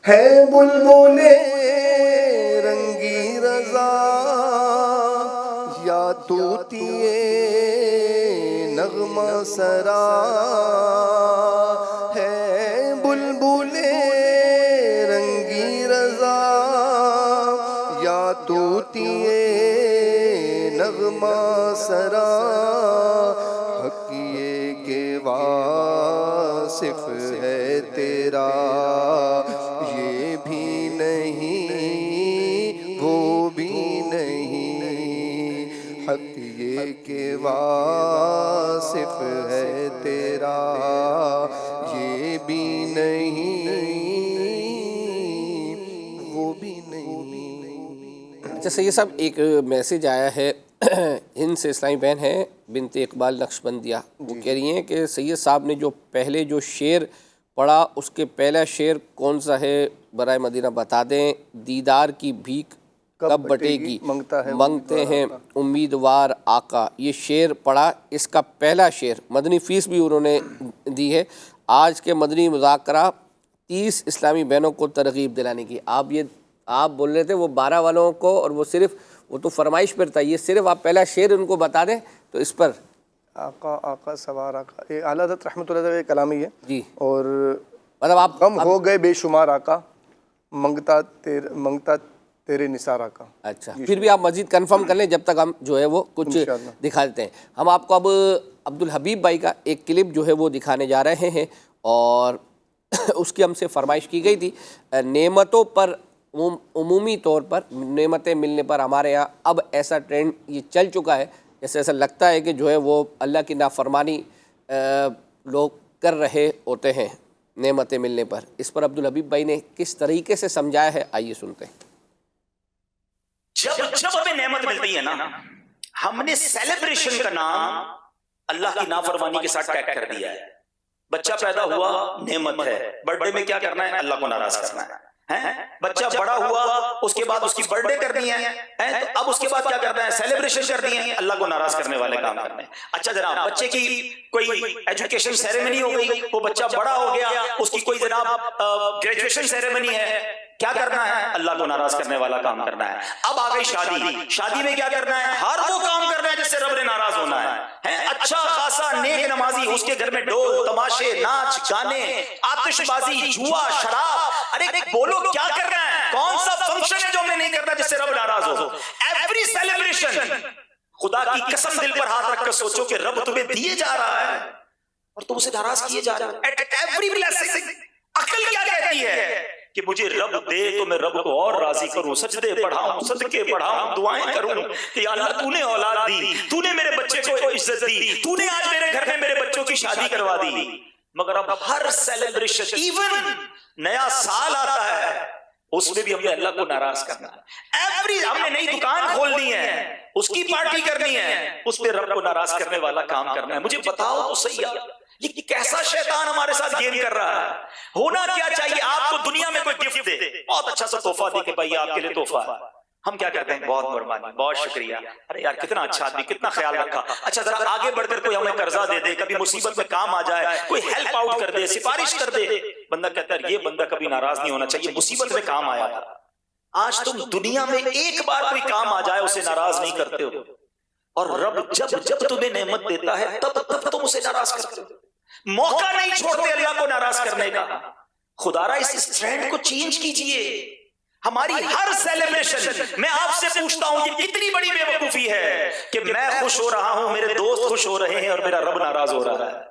ہے بلبل رنگی رضا یا توتی نغمہ سرا ہے بلبل رنگی رضا یا توتی نغمہ سرا حقیے کے واصف ہے تیرا یہ بھی نہیں وہ بھی نہیں حقیے کے واصف ہے تیرا یہ بھی نہیں وہ بھی نہیں اچھا سید صاحب ایک میسیج آیا ہے ہند سے اسلامی بہن ہے بنت اقبال نقشبندیہ وہ کہہ رہی ہیں کہ سید صاحب نے جو پہلے جو شعر پڑھا اس کے پہلا شعر کون سا ہے برائے مدینہ بتا دیں دیدار کی بھیک کب بٹے گی منگتے ہیں امیدوار آقا یہ شعر پڑھا اس کا پہلا شعر مدنی فیس بھی انہوں نے دی ہے آج کے مدنی مذاکرہ 30 اسلامی بہنوں کو ترغیب دلانے کی. آپ بول رہے تھے وہ 12 والوں کو، اور وہ صرف وہ تو فرمائش پر تھا، یہ صرف آپ پہلا شعر ان کو بتا دیں تو اس پر. آقا سوار آقا، یہ اعلیٰ حضرت رحمۃ اللہ علیہ کا کلام ہی ہے جی. اور مطلب آپ غم ہو گئے بے شمار آقا، منگتا تیرے نثار آقا. اچھا، پھر بھی آپ مزید کنفرم کر لیں جب تک ہم جو ہے وہ کچھ دکھا دیتے ہیں. ہم آپ کو اب عبدالحبیب بھائی کا ایک کلپ جو ہے وہ دکھانے جا رہے ہیں، اور اس کی ہم سے فرمائش کی گئی تھی. نعمتوں پر عمومی طور پر نعمتیں ملنے پر ہمارے یہاں اب ایسا ٹرینڈ یہ چل چکا ہے جیسے ایسا لگتا ہے کہ جو ہے وہ اللہ کی نافرمانی لوگ کر رہے ہوتے ہیں نعمتیں ملنے پر. اس پر عبدالحبیب بھائی نے کس طریقے سے سمجھایا ہے، آئیے سنتے ہیں. جب ہمیں نعمت ملتی ہے نا، ہم نے سیلیبریشن کا نام اللہ کی نافرمانی کے ساتھ ٹیگ کر دیا ہے. بچہ پیدا ہوا نعمت ہے، برتھ ڈے میں کیا کرنا ہے؟ اللہ کو ناراض کرنا ہے. بچہ بڑا ہوا، اس کے بعد اس کی برتھ ڈے کرنی ہے، تو اب اس کے بعد کیا کرنا ہے؟ سیلیبریشن کرنی ہے، اللہ کو ناراض کرنے والے کام کرنے ہیں. اچھا جناب، بچے کی کوئی ایجوکیشن سیریمنی ہو گئی، وہ بچہ بڑا ہو گیا، اس کی کوئی جناب گریجویشن سیریمنی ہے، کیا کرنا ہے؟ اللہ کو ناراض کرنے والا کام کرنا ہے. اب آ گئی شادی، شادی میں کیا کرنا ہے؟ ہر وہ کام کرنا ہے جس سے رب نے ناراض ہونا ہے. اچھا خاصا نیک نمازی، اس کے گھر میں ڈول تماشے ناچ گانے آتش بازی جوا شراب. ارے بولو کیا کرنا ہے؟ کون سا فنکشن ہے جو ہمیں نہیں کرنا جس سے رب ناراض ہو؟ ایوری سیلیبریشن، خدا کی قسم دل پر ہاتھ رکھ کر سوچو کہ رب تمہیں دیے جا رہا ہے اور تم اسے ناراض کیے جا رہے ہو. ایٹ ایوری بلیسنگ عقل کیا کہتی ہے کہ مجھے رب دے تو میں رب کو اور راضی کروں، سجدے پڑھاؤں، صدقے پڑھاؤں، دعائیں کروں کہ یا اللہ تو نے اولاد دی، تو نے میرے بچے کو عزت دی، تو نے آج میرے گھر میں میرے بچوں کی شادی کروا دی. مگر اب ہر سیلیبریشن، ایون نیا سال آتا ہے، اس میں بھی ہم نے اللہ کو ناراض کرنا ہے. ایوری ہم نے نئی دکان کھولنی ہے، اس کی پارٹی کرنی ہے، اس پہ رب کو ناراض کرنے والا کام کرنا ہے. مجھے بتاؤ تو صحیح ہے یہ کیسا شیطان ہمارے ساتھ گیم کر رہا ہے؟ ہونا کیا چاہیے؟ آپ کو دنیا میں کوئی گفٹ دے، بہت اچھا سا تحفہ دے کہ بھائی آپ کے لیے تحفہ ہے، ہم کیا کرتے ہیں؟ بہت مہربانی، بہت شکریہ، ارے یار کتنا اچھا آدمی، کتنا خیال رکھا. اچھا ذرا آگے بڑھ کر کوئی ہمیں قرضہ دے دے، کبھی مصیبت میں کام آ جائے، کوئی ہیلپ آؤٹ کر دے، سفارش کر دے. بندہ کہتا ہے یہ بندہ کبھی ناراض نہیں ہونا چاہیے، مصیبت میں کام آیا تھا. آج تم دنیا میں ایک بار کوئی کام آ جائے اسے ناراض نہیں کرتے ہو، اور رب جب تمہیں نعمت دیتا ہے تب تم اسے ناراض کرتے ہو. موقع نہیں چھوڑتے اللہ کو ناراض کرنے کا. خدا را اس ٹرینڈ کو چینج کیجئے. ہماری ہر سیلیبریشن، میں آپ سے پوچھتا ہوں کہ کتنی بڑی بے وقوفی ہے کہ میں خوش ہو رہا ہوں، میرے دوست خوش ہو رہے ہیں اور میرا رب ناراض ہو رہا ہے.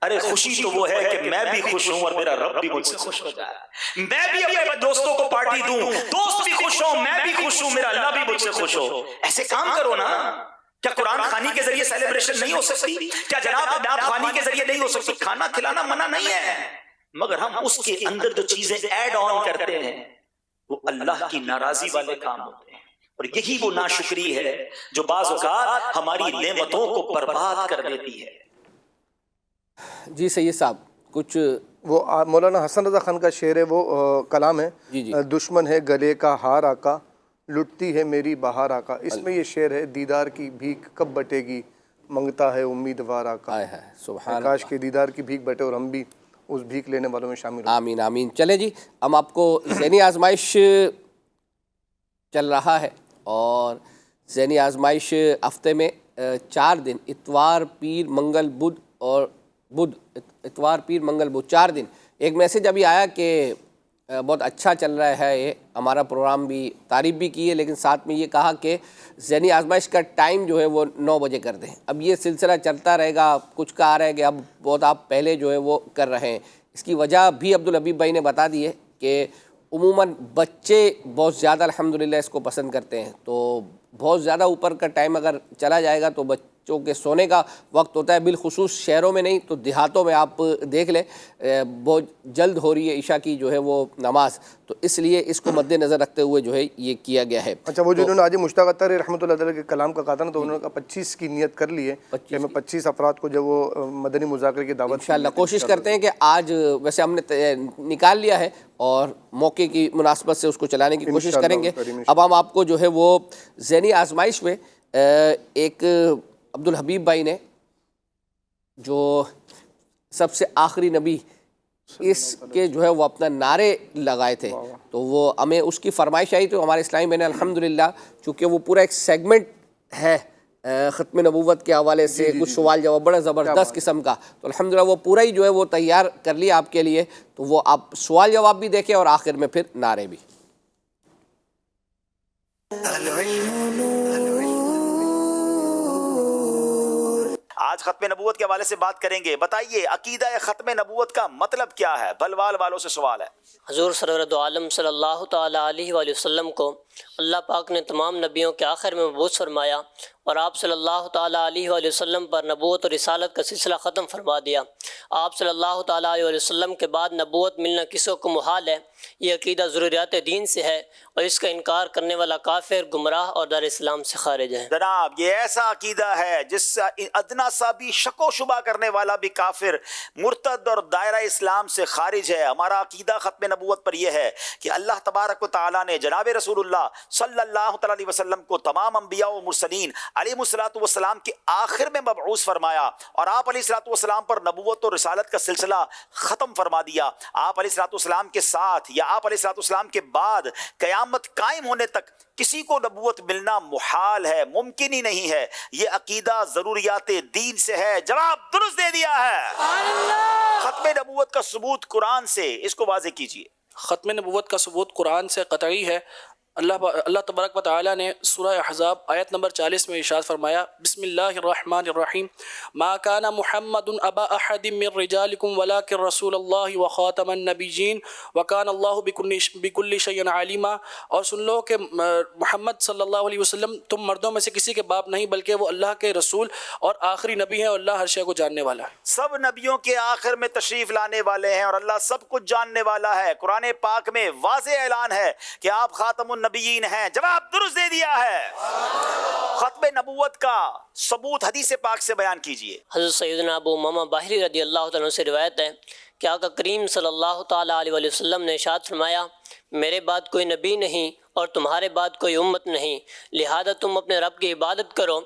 ارے خوشی تو وہ ہے کہ میں بھی خوش ہوں اور میرا رب بھی مجھ سے خوش ہو جائے. میں بھی اپنے دوستوں کو پارٹی دوں، دوست بھی خوش ہوں، میں بھی خوش ہوں، میرا اللہ بھی مجھ سے خوش ہو. ایسے کام کرو نا. کیا قرآن خوانی کے ذریعے سیلیبریشن نہیں ہو سکتی؟ کیا جناب نعت خوانی کے ذریعے نہیں ہو سکتی؟ کھانا کھلانا منع نہیں ہے، مگر ہم اس کے اندر جو چیزیں ایڈ آن کرتے ہیں وہ اللہ کی ناراضی والے کام ہوتے ہیں. اور یہی وہ ناشکری ہے جو بعض اوقات ہماری نعمتوں کو برباد کر دیتی ہے. جی سید صاحب کچھ وہ مولانا حسن رضا خان کا شعر ہے، وہ کلام ہے. دشمن ہے گلے کا ہار آقا، لٹتی ہے میری بہار آقا. اس میں یہ شعر ہے، دیدار کی بھیک کب بٹے گی، منگتا ہے امیدوار آقا. سبحان کاش کے دیدار کی بھیک بٹے اور ہم بھی اس بھیک لینے والوں میں شامل ہوں. آمین آمین. چلے جی، ہم آپ کو ذہنی آزمائش چل رہا ہے، اور ذہنی آزمائش ہفتے میں 4 دن، اتوار پیر منگل بدھ اور اتوار پیر منگل بدھ 4 دن. ایک میسج ابھی آیا کہ بہت اچھا چل رہا ہے یہ ہمارا پروگرام، بھی تعریف بھی کی ہے، لیکن ساتھ میں یہ کہا کہ ذہنی آزمائش کا ٹائم جو ہے وہ 9 بجے کر دیں. اب یہ سلسلہ چلتا رہے گا. کچھ کا آ رہا ہے کہ اب بہت آپ پہلے جو ہے وہ کر رہے ہیں. اس کی وجہ بھی عبدالحبیب بھائی نے بتا دی ہے کہ عموماً بچے بہت زیادہ الحمدللہ اس کو پسند کرتے ہیں، تو بہت زیادہ اوپر کا ٹائم اگر چلا جائے گا تو بچوں کے سونے کا وقت ہوتا ہے. بالخصوص شہروں میں نہیں تو دیہاتوں میں آپ دیکھ لیں بہت جلد ہو رہی ہے عشاء کی جو ہے وہ نماز، تو اس لیے اس کو مد نظر رکھتے ہوئے جو ہے یہ کیا گیا ہے. اچھا، وہ جو انہوں نے آج مشتاق اطہر رحمۃ اللہ علیہ کے کلام کا کہا تھا نا، تو انہوں نے 25 کی نیت کر لی ہے کہ میں 25 افراد کو جب وہ مدنی مذاکرے کی دعوت انشاءاللہ کوشش کرتے ہیں کہ آج ویسے ہم نے نکال لیا ہے اور موقع کی مناسبت سے اس کو چلانے کی کوشش کریں گے. اب ہم آپ کو جو ہے وہ ذہنی آزمائش میں ایک عبدالحبیب بھائی نے جو سب سے آخری نبی، اس کے جو ہے وہ اپنا نعرے لگائے تھے. تو وہ ہمیں اس کی فرمائش آئی تو ہمارے اسلامی بہن الحمدللہ چونکہ وہ پورا ایک سیگمنٹ ہے ختم نبوت کے حوالے سے، کچھ سوال جواب بڑا زبردست قسم کا، تو الحمدللہ وہ پورا ہی جو ہے وہ تیار کر لیا آپ کے لیے. تو وہ آپ سوال جواب بھی دیکھیں اور آخر میں پھر نعرے بھی. آج ختم نبوت کے حوالے سے بات کریں گے. بتائیے عقیدہ ختم نبوت کا مطلب کیا ہے؟ بلوال والوں سے سوال ہے. حضور سرورت عالم صلی اللہ تعالیٰ علیہ وآلہ وسلم کو اللہ پاک نے تمام نبیوں کے آخر میں مبعوث فرمایا اور آپ صلی اللہ تعالیٰ علیہ وآلہ وسلم پر نبوت اور رسالت کا سلسلہ ختم فرما دیا. آپ صلی اللہ تعالیٰ علیہ وآلہ وسلم کے بعد نبوت ملنا کسوں کو محال ہے. یہ عقیدہ ضروریات دین سے ہے اور اس کا انکار کرنے والا کافر، گمراہ اور دار اسلام سے خارج ہے. جناب یہ ایسا عقیدہ ہے جس سے ادنا سا بھی شک و شبہ کرنے والا بھی کافر، مرتد اور دائرہ اسلام سے خارج ہے. ہمارا عقیدہ ختم نبوت پر یہ ہے کہ اللہ تبارک و تعالیٰ نے جناب رسول اللہ صلی اللہ تعالیٰ علیہ وسلم کو تمام انبیاء و مرسلین علیہ الصلوۃ والسلام کے آخر میں مبعوث فرمایا اور آپ علیہ الصلوۃ والسلام پر نبوت اور رسالت کا سلسلہ ختم فرما دیا. آپ علیہ الصلوۃ والسلام کے ساتھ یا آپ علیہ الصلوۃ والسلام کے بعد قیامت قائم ہونے تک کسی کو نبوت ملنا محال ہے، ممکن ہی نہیں ہے. یہ عقیدہ ضروریات دین سے ہے. جواب درست دے دیا ہے. ختم نبوت کا ثبوت قرآن سے، اس کو واضح کیجئے. ختم نبوت کا ثبوت قرآن سے قطعی ہے. اللہ تبارک و تعالی نے سورہ احزاب آیت نمبر 40 میں ارشاد فرمایا، بسم اللہ الرحمن الرحیم، ما کان محمد ابا احد من رجالکم ولکن رسول اللہ وخاتم النبیین وکان اللہ بکل شیء علیما. اور سن لو کہ محمد صلی اللہ علیہ وسلم تم مردوں میں سے کسی کے باپ نہیں بلکہ وہ اللہ کے رسول اور آخری نبی ہیں اور اللہ ہر شے کو جاننے والا ہے. سب نبیوں کے آخر میں تشریف لانے والے ہیں اور اللہ سب کچھ جاننے والا ہے. قرآن پاک میں واضح اعلان ہے کہ آپ خاتم النبیین ہیں. جواب درست دے دیا ہے. ختم نبوت کا ثبوت حدیث پاک سے بیان کیجئے. حضرت سیدنا ابو امامہ باہلی رضی اللہ تعالیٰ عنہ سے روایت ہے کہ آقا کریم صلی اللہ تعالیٰ علیہ وآلہ وسلم نے ارشاد فرمایا، میرے بعد کوئی نبی نہیں اور تمہارے بعد کوئی امت نہیں، لہذا تم اپنے رب کی عبادت کرو،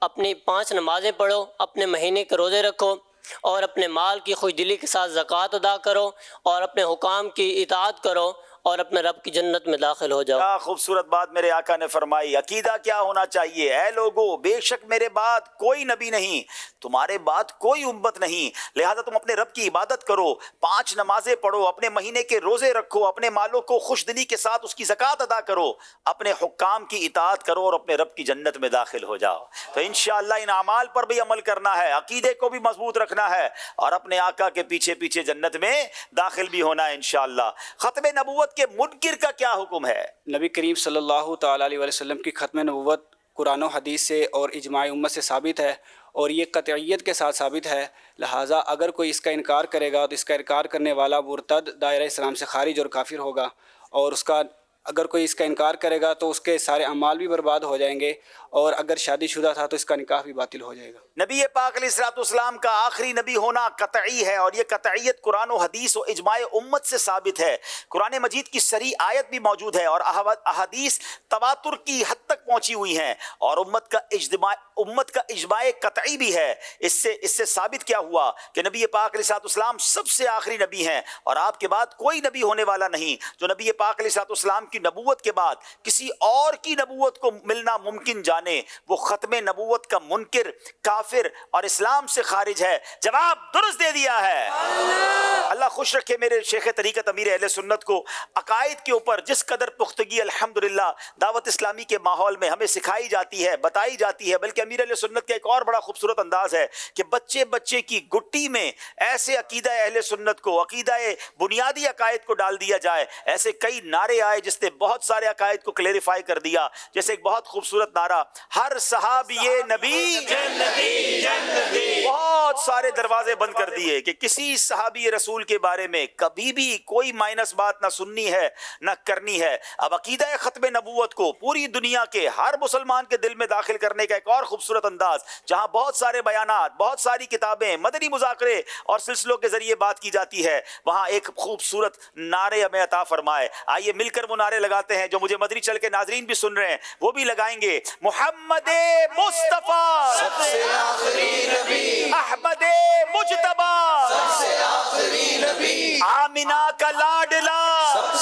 اپنی 5 نمازیں پڑھو، اپنے مہینے کے روزے رکھو اور اپنے مال کی خوش دلی کے ساتھ زکوٰۃ ادا کرو اور اپنے حکام کی اطاعت کرو اور اپنے رب کی جنت میں داخل ہو جاؤ. کیا خوبصورت بات میرے آقا نے فرمائی. عقیدہ کیا ہونا چاہیے؟ اے لوگو، بے شک میرے بعد کوئی نبی نہیں، تمہارے بعد کوئی امت نہیں، لہذا تم اپنے رب کی عبادت کرو، 5 نمازیں پڑھو، اپنے مہینے کے روزے رکھو، اپنے مالوں کو خوش دلی کے ساتھ اس کی زکوٰۃ ادا کرو، اپنے حکام کی اطاعت کرو اور اپنے رب کی جنت میں داخل ہو جاؤ. تو انشاءاللہ ان اعمال پر بھی عمل کرنا ہے، عقیدے کو بھی مضبوط رکھنا ہے اور اپنے آقا کے پیچھے پیچھے جنت میں داخل بھی ہونا ہے انشاءاللہ. ختم نبوت کے منکر کا کیا حکم ہے؟ نبی کریم صلی اللہ تعالیٰ علیہ وسلم کی ختم نبوت قرآن و حدیث سے اور اجماع امت سے ثابت ہے اور یہ قطعیت کے ساتھ ثابت ہے. لہٰذا اگر کوئی اس کا انکار کرے گا تو اس کا انکار کرنے والا مرتد، دائرہ اسلام سے خارج اور کافر ہوگا، اور اگر کوئی اس کا انکار کرے گا تو اس کے سارے اعمال بھی برباد ہو جائیں گے، اور اگر شادی شدہ تھا تو اس کا نکاح بھی باطل ہو جائے گا. نبی پاک علیہ الصلوۃ والسلام کا آخری نبی ہونا قطعی ہے اور یہ قطعیت قرآن و حدیث و اجماع امت سے ثابت ہے. قرآن مجید کی صریح آیت بھی موجود ہے اور احادیث تواتر کی حد تک پہنچی ہوئی ہیں اور امت کا اجماع قطعی بھی ہے. اس سے ثابت کیا ہوا کہ نبی پاک علیہ الصلوۃ والسلام سب سے آخری نبی ہیں اور آپ کے بعد کوئی نبی ہونے والا نہیں. جو نبی پاک علیہ الصلوۃ والسلام کی نبوت کے بعد کسی اور کی نبوت کو ملنا ممکن جانے، وہ ختم نبوت کا منکر، کافر اور اسلام سے خارج ہے. جواب درست دے دیا ہے. اللہ خوش رکھے میرے شیخ طریقت امیر اہل سنت کو. عقائد کے اوپر جس قدر پختگی الحمدللہ دعوت اسلامی کے ماحول میں ہمیں سکھائی جاتی ہے، بتائی جاتی ہے، بلکہ امیر اہل سنت کا ایک اور بڑا خوبصورت انداز ہے کہ بچے کی گٹی میں ایسے عقیدہ اہل سنت کو، عقیدہ بنیادی عقائد کو ڈال دیا جائے. ایسے کئی نعرے آئے جس نے بہت سارے عقائد کو کلیریفائی کر دیا. جیسے ایک بہت خوبصورت نعرہ، ہر صحابی نبی جنتی. بہت سارے دروازے بند کر دیے کہ کسی صحابی رسول کے بارے میں کبھی بھی کوئی مائنس بات نہ سننی ہے نہ کرنی ہے. اب عقیدہ ختم نبوت کو پوری دنیا کے ہر مسلمان کے دل میں داخل کرنے کا ایک اور خوبصورت انداز، جہاں بہت سارے بیانات، بہت ساری کتابیں، مدنی مذاکرے اور سلسلوں کے ذریعے بات کی جاتی ہے، وہاں ایک خوبصورت نعرے ہمیں عطا فرمائے. آئیے مل کر وہ نعرے لگاتے ہیں جو مجھے مدنی چل کے ناظرین بھی سن رہے ہیں، وہ بھی لگائیں گے. محمد مصطفیٰ سب سے آخری نبی، احمد مجتبیٰ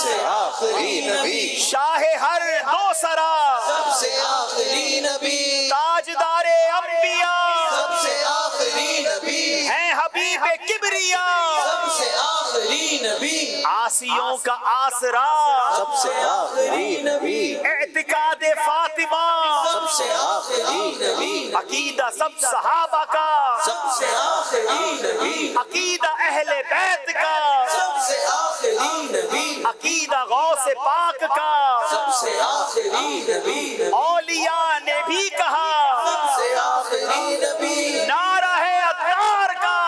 سے آخری نبی، شاہ ہر دو سرا، سب سے آخری نبی، تاجدار انبیاء، سب سے آخری نبی، ہیں حبیب کبریا، سب سے آخری نبی، آسیوں کا آسرا، سب سے آخری نبی، اعتقاد فاطمہ، سب سے آخری نبی، عقیدہ سب صحابہ کا، سب سے آخری نبی، عقیدہ اہل بیت کا، سب سے آخری نبی، عقیدہ غوث پاک کا، سب سے آخری نبی، اولیاء نے بھی کہا، سب سے آخری نبی، نعرہ ہے عطار کا۔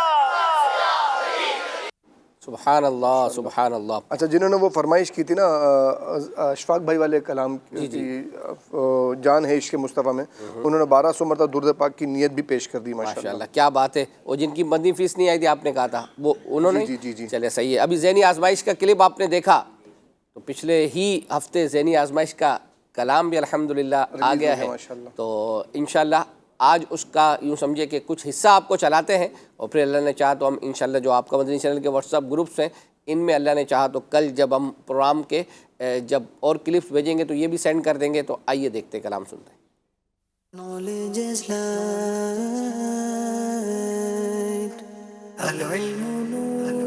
سبحان اللہ سبحان اللہ۔ اچھا، جنہوں نے وہ فرمائش کی تھی نا اشفاق بھائی والے کلام کی، جان ہے عشق مصطفیٰ میں، انہوں نے 1200 مرتبہ درود پاک کی نیت بھی پیش کر دی ماشاءاللہ، کیا بات ہے۔ وہ جن کی مدنی فیس نہیں آئی تھی آپ نے کہا تھا، وہ انہوں نے جی چلے صحیح ہے۔ ابھی ذہنی آزمائش کا کلپ آپ نے دیکھا تو پچھلے ہی ہفتے ذہنی آزمائش کا کلام بھی الحمدللہ آ گیا ہے، تو انشاءاللہ آج اس کا یوں سمجھے کہ کچھ حصہ آپ کو چلاتے ہیں، اور پھر اللہ نے چاہا تو ہم انشاءاللہ جو آپ کا مدنی چینل کے واٹس ایپ گروپس ہیں ان میں اللہ نے چاہا تو کل جب ہم پروگرام کے جب اور کلپس بھیجیں گے تو یہ بھی سینڈ کر دیں گے۔ تو آئیے دیکھتے کلام سنتے ہیں۔ Knowledge is light, العلم نور،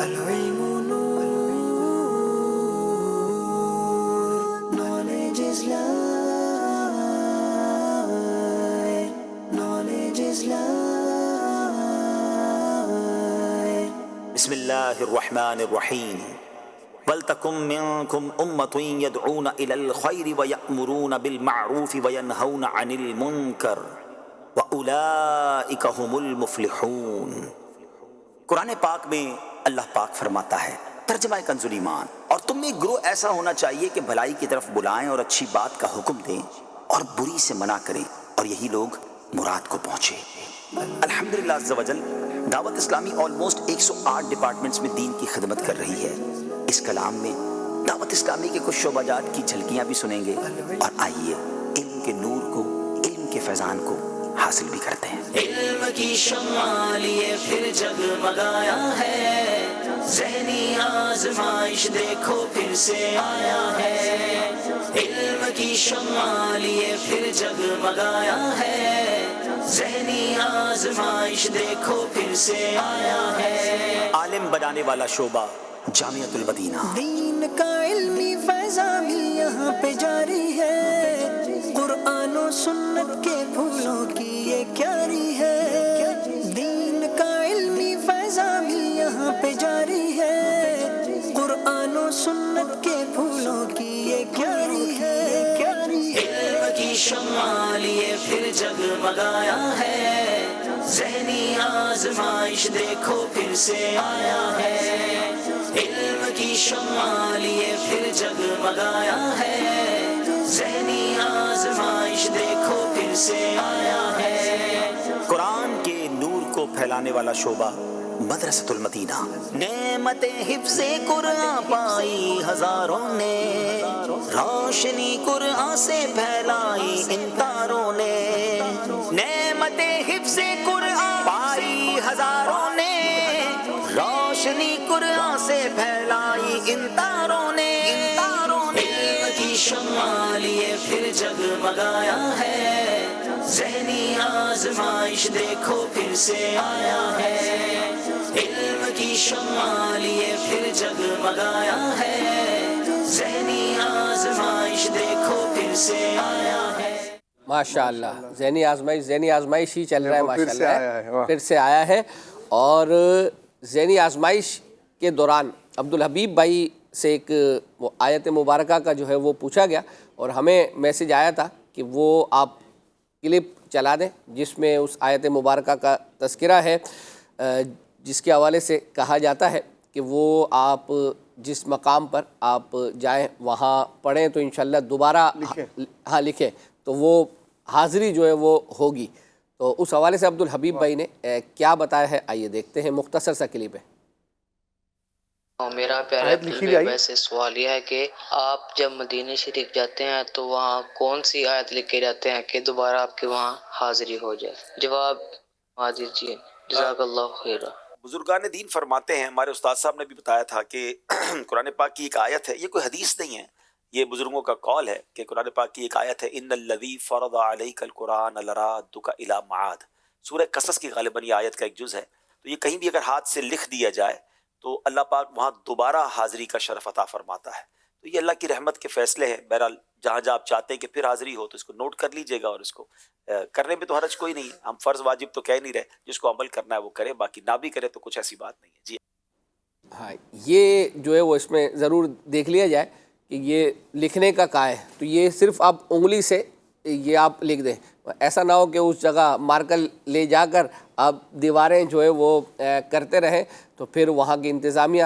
العلم نور، knowledge is light, knowledge is light. بسم اللہ الرحمن الرحیم، وَلْتَكُمْ مِنْكُمْ أُمَّةٌ يَدْعُونَ إِلَى الْخَيْرِ وَيَأْمُرُونَ بِالْمَعْرُوفِ وَيَنْهَوْنَ عَنِ الْمُنْكَرِ وَأُولَئِكَ هُمُ الْمُفْلِحُونَ۔ قرآن پاک میں اللہ پاک فرماتا ہے، ترجمہ کنز ایمان، اور تم میں ایک گروہ ایسا ہونا چاہیے کہ بھلائی کی طرف بلائیں اور اچھی بات کا حکم دیں اور بری سے منع کریں، اور یہی لوگ مراد کو پہنچے۔ الحمدللہ عز وجل دعوت اسلامی آلموسٹ 108 ڈپارٹمنٹس میں دین کی خدمت کر رہی ہے۔ اس کلام میں دعوت اسلامی کے کچھ شعبہ جات کی جھلکیاں بھی سنیں گے، اور آئیے علم کے نور کو، علم کے فیضان کو حاصل بھی کرتے ہیں۔ علم کی شمع لیے پھر جگمگایا ہے، ذہنی آزمائش دیکھو پھر سے آیا ہے، علم کی شمع لیے پھر جگمگایا ہے، ذہنی آزمائش دیکھو پھر سے آیا ہے۔ عالم بنانے والا شعبہ جامعۃ المدینہ، دین کا علمی فیضان بھی یہاں پہ جاری ہے، قرآن و سنت کے پھولوں کی یہ کیاری ہے، دین کا علمی فیضان بھی یہاں پہ جاری ہے، قرآن و سنت کے پھولوں کی یہ کیاری ہے، علم کی شمع لیے پھر جگمگایا ہے، ذہنی آزمائش دیکھو پھر سے آیا ہے، علم کی شمع لیے پھر جگمگایا ہے، ذہنی آزمائش دیکھو پھر سے آیا ہے۔ قرآن کے نور کو پھیلانے والا شعبہ مدرسۃ المدینہ، نعمت حفظ قرآن پائی ہزاروں نے، روشنی قرآن سے پھیلائی ان تاروں نے، نعمت حفظ قرآن پائی ہزاروں نے، روشنی قرآن سے پھیلائی ان تاروں نے، علم کی شمع لیے پھر جگمگایا ہے، ذہنی آزمائش دیکھو پھر سے آیا ہے، علم کی شمع لیے پھر جگمگایا ہے، ذہنی آزمائش دیکھو پھر سے آیا ہے۔ ماشاءاللہ، ذہنی آزمائش ہی چل رہا ہے ماشاءاللہ، پھر سے آیا ہے۔ اور ذہنی آزمائش کے دوران عبدالحبیب بھائی سے ایک وہ آیت مبارکہ کا جو ہے وہ پوچھا گیا، اور ہمیں میسج آیا تھا کہ وہ آپ کلپ چلا دیں جس میں اس آیت مبارکہ کا تذکرہ ہے، جس کے حوالے سے کہا جاتا ہے کہ وہ آپ جس مقام پر آپ جائیں وہاں پڑھیں تو انشاءاللہ دوبارہ لکھیں تو وہ حاضری جو ہے وہ ہوگی۔ تو اس حوالے سے عبدالحبیب بھائی نے کیا بتایا ہے، آئیے دیکھتے ہیں، مختصر سا کلپ ہے۔ میرا پیارا عبدالحبیب سے سوال یہ ہے کہ آپ جب مدینہ شریف جاتے ہیں تو وہاں کون سی آیت لکھ کے جاتے ہیں کہ دوبارہ آپ کے وہاں حاضری ہو جائے؟ جواب دیجیے، جزاک اللہ خیرہ۔ بزرگان دین فرماتے ہیں، ہمارے استاد صاحب نے بھی بتایا تھا کہ قرآن پاک کی ایک آیت ہے، یہ کوئی حدیث نہیں ہے، یہ بزرگوں کا قول ہے کہ قرآن پاک کی ایک آیت ہے، ان الذی فرض علیک القرآن لرادک الی معاد، سورہ قصص کی غالباً یہ آیت کا ایک جز ہے. تو یہ کہیں بھی اگر ہاتھ سے لکھ دیا جائے تو اللہ پاک وہاں دوبارہ حاضری کا شرف عطا فرماتا ہے. تو یہ اللہ کی رحمت کے فیصلے ہیں. بہرحال جہاں جہاں آپ چاہتے ہیں کہ پھر حاضری ہو تو اس کو نوٹ کر لیجئے گا، اور اس کو کرنے میں تو حرج کوئی نہیں ہے. ہم فرض واجب تو کہہ نہیں رہے، جس کو عمل کرنا ہے وہ کرے، باقی نہ بھی کرے تو کچھ ایسی بات نہیں ہے. جی ہاں، یہ جو ہے وہ اس میں ضرور دیکھ لیا جائے کہ یہ لکھنے کا کہا ہے تو یہ صرف آپ انگلی سے یہ آپ لکھ دیں، ایسا نہ ہو کہ اس جگہ مارکر لے جا کر آپ دیواریں جو ہے وہ کرتے رہیں تو پھر وہاں کی انتظامیہ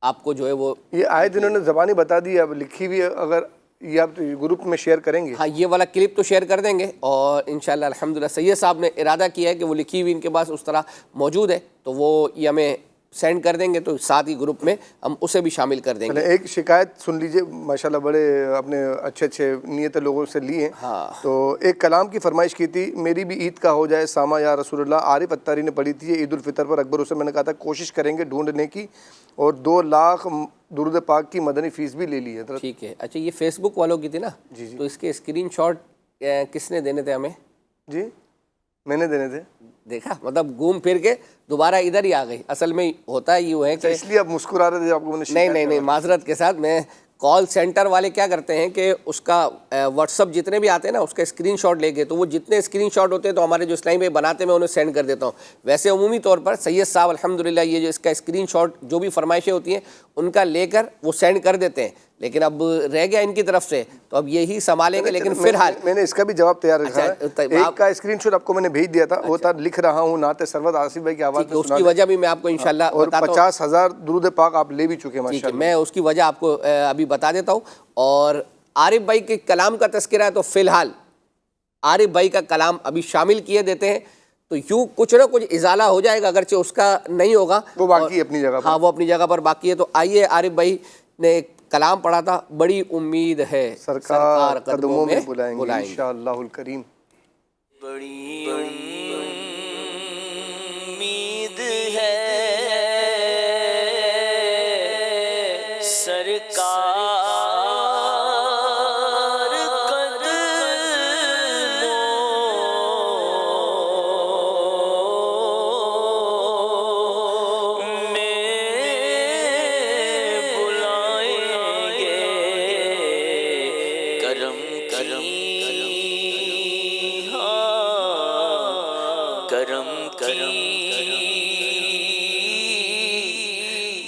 آپ کو جو ہے وہ یہ آیت انہوں نے زبانی بتا دی، اب لکھی ہوئی اگر یہ آپ گروپ میں شیئر کریں گے؟ ہاں، یہ والا کلپ تو شیئر کر دیں گے، اور انشاءاللہ الحمدللہ سید صاحب نے ارادہ کیا ہے کہ وہ لکھی ہوئی ان کے پاس اس طرح موجود ہے تو وہ یہ ہمیں سینڈ کر دیں گے، تو ساتھ ہی گروپ میں ہم اسے بھی شامل کر دیں گے. ایک شکایت سن لیجئے، ماشاءاللہ بڑے اپنے اچھے اچھے نیت لوگوں سے لی ہیں. تو ایک کلام کی فرمائش کی تھی، میری بھی عید کا ہو جائے سامہ یا رسول اللہ. عارف اتاری نے پڑھی تھی عید الفطر پر. اکبر اسے میں نے کہا تھا کوشش کریں گے ڈھونڈنے کی، اور 2 لاکھ درود پاک کی مدنی فیس بھی لے لی ہے. ٹھیک ہے. اچھا، یہ فیس بک والوں کی تھی نا؟ جی تو اس کے اسکرین شاٹ کس نے دینے تھے ہمیں؟ جی میں نے دینے تھے. دیکھا، مطلب گھوم پھر کے دوبارہ ادھر ہی آ گئی. اصل میں ہوتا یوں ہے کہ اس لیے اب مسکرا رہے تھے آپ کو. نہیں معذرت کے ساتھ، میں کال سینٹر والے کیا کرتے ہیں کہ اس کا واٹس اپ جتنے بھی آتے ہیں نا اس کا اسکرین شاٹ لے کے، تو وہ جتنے اسکرین شاٹ ہوتے ہیں تو ہمارے جو اسلامی بھائی بناتے ہیں میں انہیں سینڈ کر دیتا ہوں. ویسے عمومی طور پر سید صاحب الحمدللہ یہ جو اس کا اسکرین شاٹ جو بھی فرمائشیں ہوتی ہیں ان کا لے کر وہ سینڈ کر دیتے ہیں، لیکن اب رہ گیا ان کی طرف سے تو اب یہی سنبھالیں گے. لیکن فی الحال میں نے اس کا بھی جواب تیار رکھا ہے. ایک کا اسکرین شاٹ آپ کو میں نے بھیج دیا تھا، وہ تھا لکھ رہا ہوں نعت سرور آصف بھائی کی آواز میں، اس کی وجہ بھی میں آپ کو انشاءاللہ بتاتا ہوں. 50,000 درود پاک آپ لے بھی چکے ہیں ماشاءاللہ. میں اس کی وجہ آپ کو ابھی بتا دیتا ہوں. اور عارف بھائی کے کلام کا تذکرہ ہے تو فی الحال عارف بھائی کا کلام ابھی شامل کیے دیتے ہیں، تو یوں کچھ نہ کچھ ازالہ ہو جائے گا، اگرچہ اس کا نہیں ہوگا، وہ باقی اپنی جگہ پر. ہاں، وہ اپنی جگہ پر باقی ہے. تو آئیے، عارف بھائی نے ایک کلام پڑھا تھا، بڑی امید ہے سرکار قدموں میں بلائیں گے انشاءاللہ الکریم. بڑی امید ہے سرکار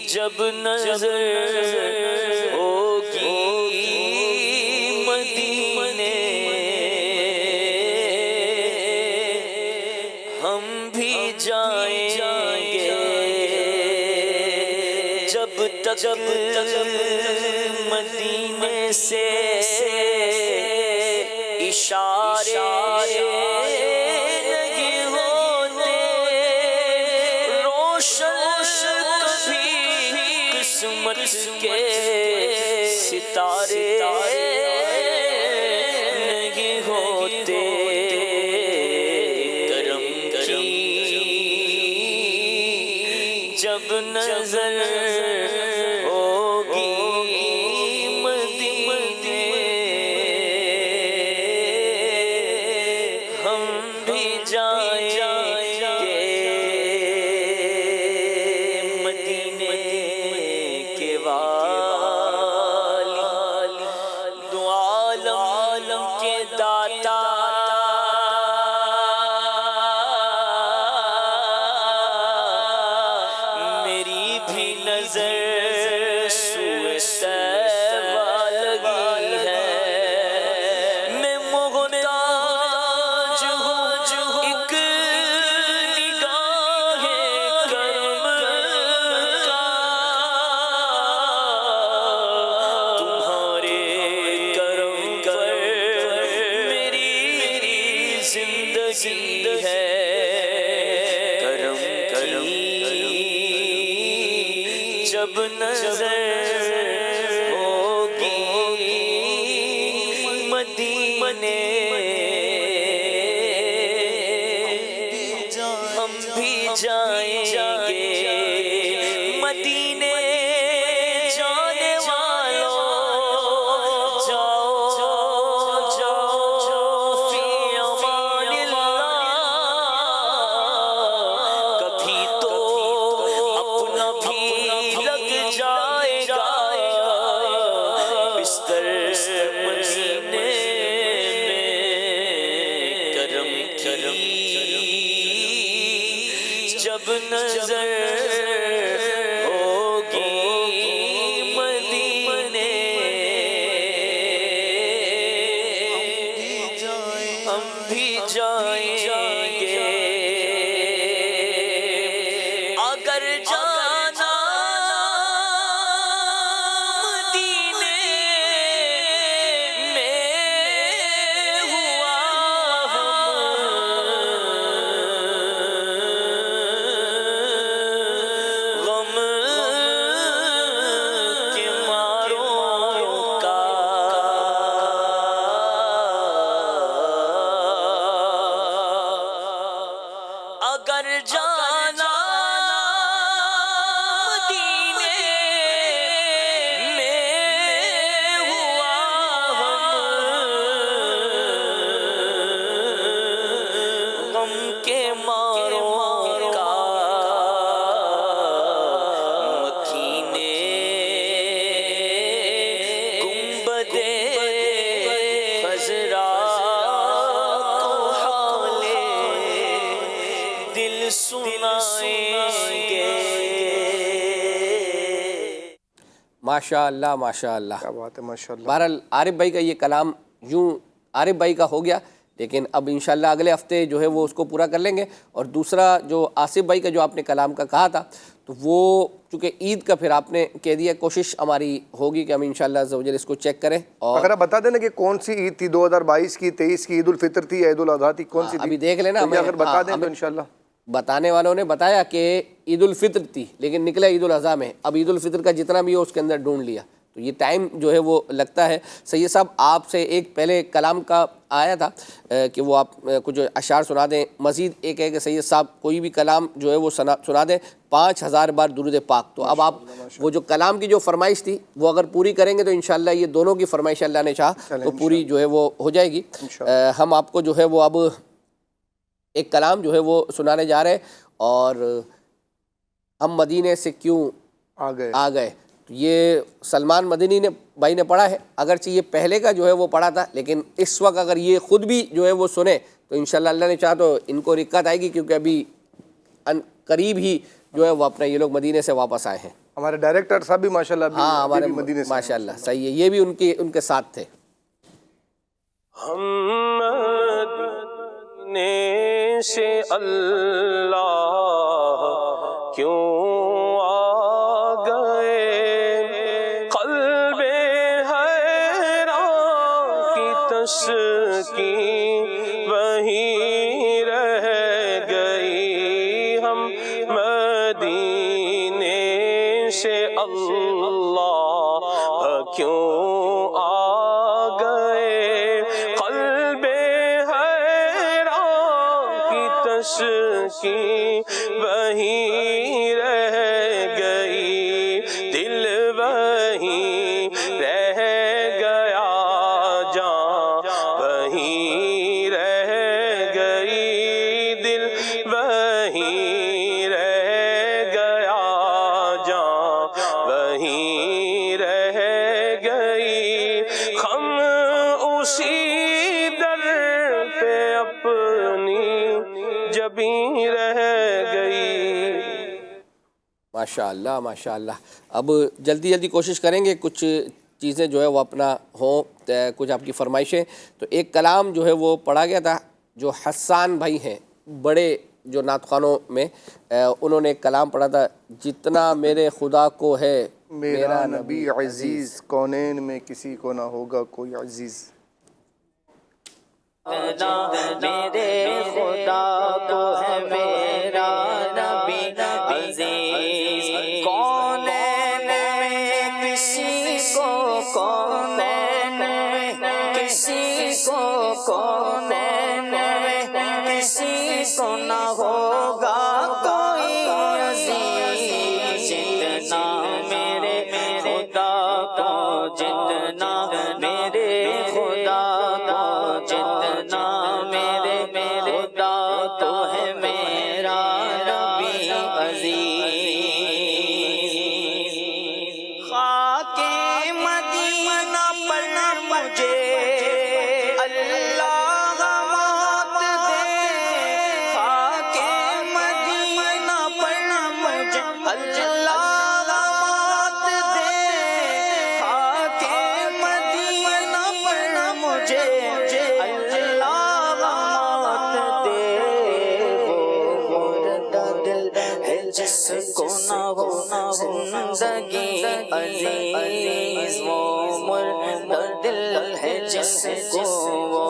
جب نظر ہوگی مدینے ہم بھی جائیں گے، جب تک مدینے سے اشارے قسمت کے ستارے نہیں ہوتے، کرم کی جب نظر ہوگی مدینے ہم بھی جائیں گے، مدینے دو عالم کے داتا میری بھی نظر سوئے طیبہ لگی ہے، میں محتاج ہوں ایک نگاہ کرم کا، تمہارے کرم پر میری زندگی ہے، کرم جب نظر ہوگی مدینے ہم بھی جائیں گے، مدینے جانے والوں جاؤ جاؤ فی امان اللہ، کبھی تو اپنا بھی لگ جائے گا بستر مدینے میں، کرم کی جب نظر ہوگی مدینے، ہم بھی جائیں گے اگر جانا مدینے میں ہوا غم کے ماروں کا، اگر جانا مدینے میں ہوا غم کے ماروں کا، مکینے گنبد خضرا کو حالے دل سنائیں گے۔ ماشاء اللہ ماشاء اللہ، کیا بات ہے، ماشاء اللہ۔ بہرحال عارف بھائی کا یہ کلام یوں عارف بھائی کا ہو گیا، لیکن اب انشاءاللہ اگلے ہفتے جو ہے وہ اس کو پورا کر لیں گے۔ اور دوسرا جو آصف بھائی کا جو آپ نے کلام کا کہا تھا، تو وہ چونکہ عید کا پھر آپ نے کہہ دیا، کوشش ہماری ہوگی کہ ہم انشاءاللہ عز و جل اس کو چیک کریں۔ اور اگر آپ بتا دیں نا کہ کون سی عید تھی، 2022 کی، 23 کی، عید الفطر تھی یا عید الاضحیٰ تھی، کون سی تھی؟ ابھی دیکھ لینا، تو یہ اگر بتا دیں تو انشاءاللہ۔ بتانے والوں نے بتایا کہ عید الفطر تھی، لیکن نکلا عید الاضحیٰ میں۔ اب عید الفطر کا جتنا بھی ہو اس کے اندر ڈھونڈ لیا، تو یہ ٹائم جو ہے وہ لگتا ہے۔ سید صاحب آپ سے ایک پہلے کلام کا آیا تھا کہ وہ آپ کچھ اشعار سنا دیں، مزید ایک ہے کہ سید صاحب کوئی بھی کلام جو ہے وہ سنا دیں 5000 بار درود پاک۔ تو اب آپ وہ جو کلام کی جو فرمائش تھی وہ اگر پوری کریں گے تو انشاءاللہ یہ دونوں کی فرمائش اللہ نے چاہا تو پوری جو ہے وہ ہو جائے گی۔ ہم آپ کو جو ہے وہ اب ایک کلام جو ہے وہ سنانے جا رہے ہیں، اور ہم مدینے سے کیوں آ گئے، تو یہ سلمان مدنی نے بھائی نے پڑھا ہے، اگرچہ یہ پہلے کا جو ہے وہ پڑھا تھا، لیکن اس وقت اگر یہ خود بھی جو ہے وہ سنے تو انشاءاللہ اللہ نے چاہا تو ان کو رکت آئے گی، کیونکہ ابھی قریب ہی جو ہے وہ اپنا یہ لوگ مدینے سے واپس آئے ہیں۔ ہمارے ڈائریکٹر صاحب بھی ماشاءاللہ ہاں ہمارے مدینے سے ماشاءاللہ صحیح ہے، یہ بھی ان کے ساتھ تھے۔ ہم مدینے سے اللہ کیوں آ گئے، قلب حیران کی تسکین وہیں رہ گئی، ہم مدینے سے اللہ کیوں آ گئے، قلب حیران کی تسکین وہیں رہ گئی، دل وہیں رہ گیا، جان وہیں رہ گئی، دل وہیں رہ گیا، جان وہیں رہ گئی، ہم اسی در پہ اپنی جبیں رہ گئی۔ ماشاءاللہ ماشاءاللہ۔ اب جلدی جلدی کوشش کریں گے کچھ چیزیں جو ہے وہ اپنا ہوں، کچھ آپ کی فرمائشیں۔ تو ایک کلام جو ہے وہ پڑھا گیا تھا، جو حسان بھائی ہیں بڑے جو نعت خوانوں میں، انہوں نے ایک کلام پڑھا تھا، جتنا میرے خدا کو ہے میرا نبی عزیز، کونین میں کسی کو نہ ہوگا کوئی عزیز۔ میرے خدا کو ہے میرا نبی عزیز، کونین میں کسی کو، کونین میں کسی کو، کونین میں کسی کو نہ ہوگا کوئی عزیز، جتنا جس کو نہ ہو زندگی عزیز، وہ مردہ دل ہے جس کو، وہ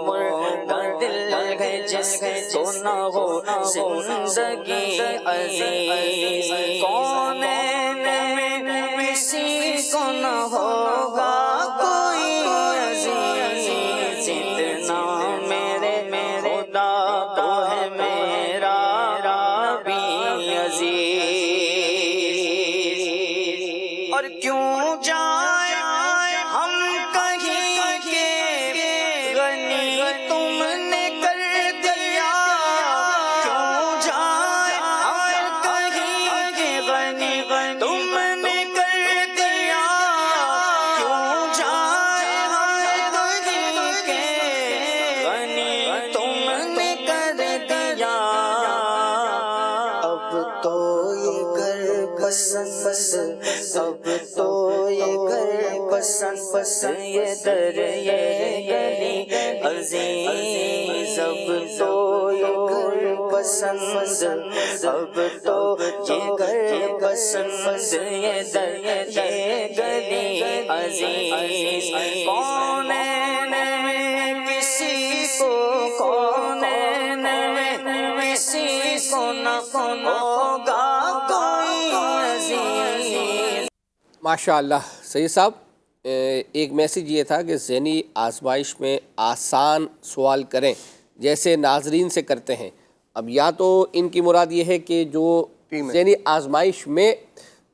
مردہ دل ہے جس کو نہ ہو زندگی عزیز، کونین میں کسی کو نہ ہوگا کوئی عزیز جتنا میرے خدا تو ہے میرا بھی عزیز۔ اور کیوں جائے ہم کہیں کہ غنی تم نے کر دیا، کیوں جائے ہم کہیں کہ غنی تم نے کر دیا، کیوں جائے ہم کہیں کہ غنی تم نے کر دیا۔ اب تو یہ گھر پسند، اب تو یہ گھر پسند، یہ در یہ گلی عزیز، اب تو یہ گھر پسند، اب تو یہ گھر پسند، یہ در یہ گلی عزیز، کونین میں کسی کو، کونین میں کسی کو نہ ہوگا کوئی عزیز۔ ماشاء اللہ سید صاحب، ایک میسیج یہ تھا کہ ذہنی آزمائش میں آسان سوال کریں جیسے ناظرین سے کرتے ہیں۔ اب یا تو ان کی مراد یہ ہے کہ جو ذہنی آزمائش میں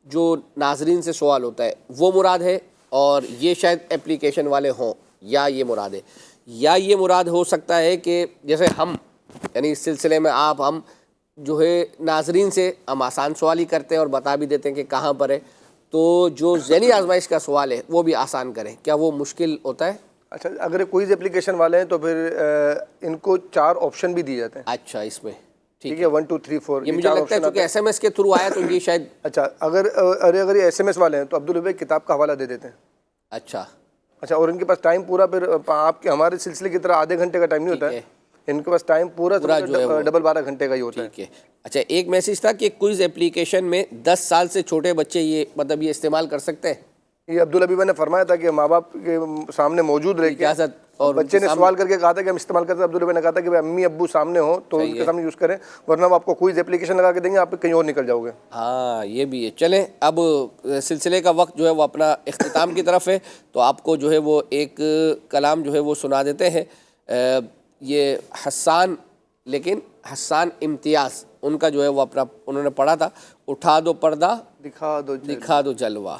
جو ناظرین سے سوال ہوتا ہے وہ مراد ہے، اور یہ شاید اپلیکیشن والے ہوں، یا یہ مراد ہے، یا یہ مراد ہو سکتا ہے کہ جیسے ہم یعنی اس سلسلے میں ہم جو ہے ناظرین سے ہم آسان سوال ہی کرتے ہیں اور بتا بھی دیتے ہیں کہ کہاں پر ہے، تو جو ذہنی آزمائش کا سوال ہے وہ بھی آسان کریں، کیا وہ مشکل ہوتا ہے؟ اچھا، اگر کوئی اپلیکیشن والے ہیں تو پھر ان کو 4 آپشن بھی دیے جاتے ہیں۔ اچھا، اس میں ٹھیک ہے، 1 2 3 4 یہ مجھے لگتا ہے چونکہ ایس ایم ایس کے تھرو آیا تو یہ شاید اچھا، اگر یہ ایس ایم ایس والے ہیں تو عبدالبھائی کتاب کا حوالہ دے دیتے ہیں۔ اچھا، اور ان کے پاس ٹائم پورا، پھر آپ کے ہمارے سلسلے کی طرح آدھے گھنٹے کا ٹائم نہیں ہوتا ہے، ان کے پاس ٹائم پورا ڈبل 12 گھنٹے کا ہی ہوتا ہے۔ ٹھیک ہے۔ اچھا، ایک میسیج تھا کہ کوئز اپلیکیشن میں 10 سال سے چھوٹے بچے یہ یہ استعمال کر سکتے ہیں؟ یہ عبدالحبیب نے فرمایا تھا کہ ماں باپ کے سامنے موجود رہ کے، اور بچے نے سوال کر کے کہا تھا کہ ہم استعمال کرتے ہیں، عبدالحبیب نے کہا تھا کہ امی ابو سامنے ہوں تو ان کے سامنے یوز کریں، ورنہ وہ آپ کو کوئز اپلیکیشن لگا کے دیں گے، آپ کہیں اور نکل جاؤ گے۔ ہاں، یہ بھی ہے۔ چلیں، اب سلسلے کا وقت جو ہے وہ اپنا اختتام کی طرف ہے، تو آپ کو جو ہے وہ ایک کلام جو ہے وہ سنا دیتے ہیں۔ یہ حسان امتیاز ان کا جو ہے وہ اپنا انہوں نے پڑھا تھا، اٹھا دو پردہ دکھا دو جلوہ،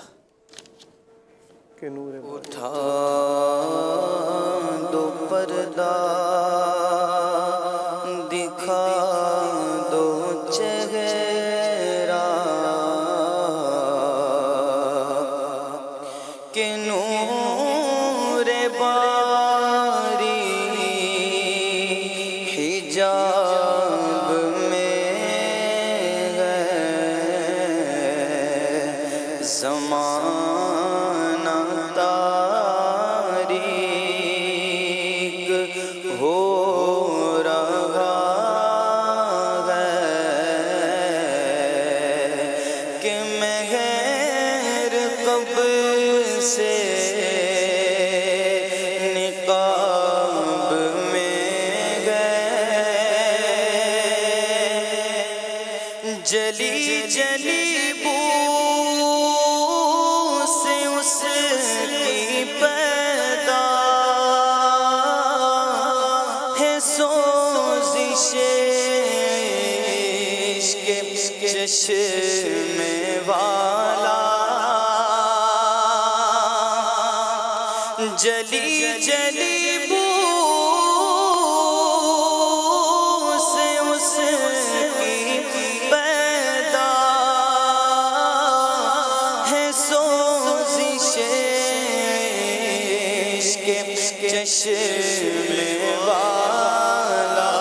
اٹھا دو پردہ دکھا دو چہرہ، کہ نور باری حجاب میں ہے، زمانہ جلی جلی بو سے اس کی پیدا ہے سوزش عشق چشم والا، جلی جلی بو سے اس کی پیدا ہے سوزش عشق چشم والا،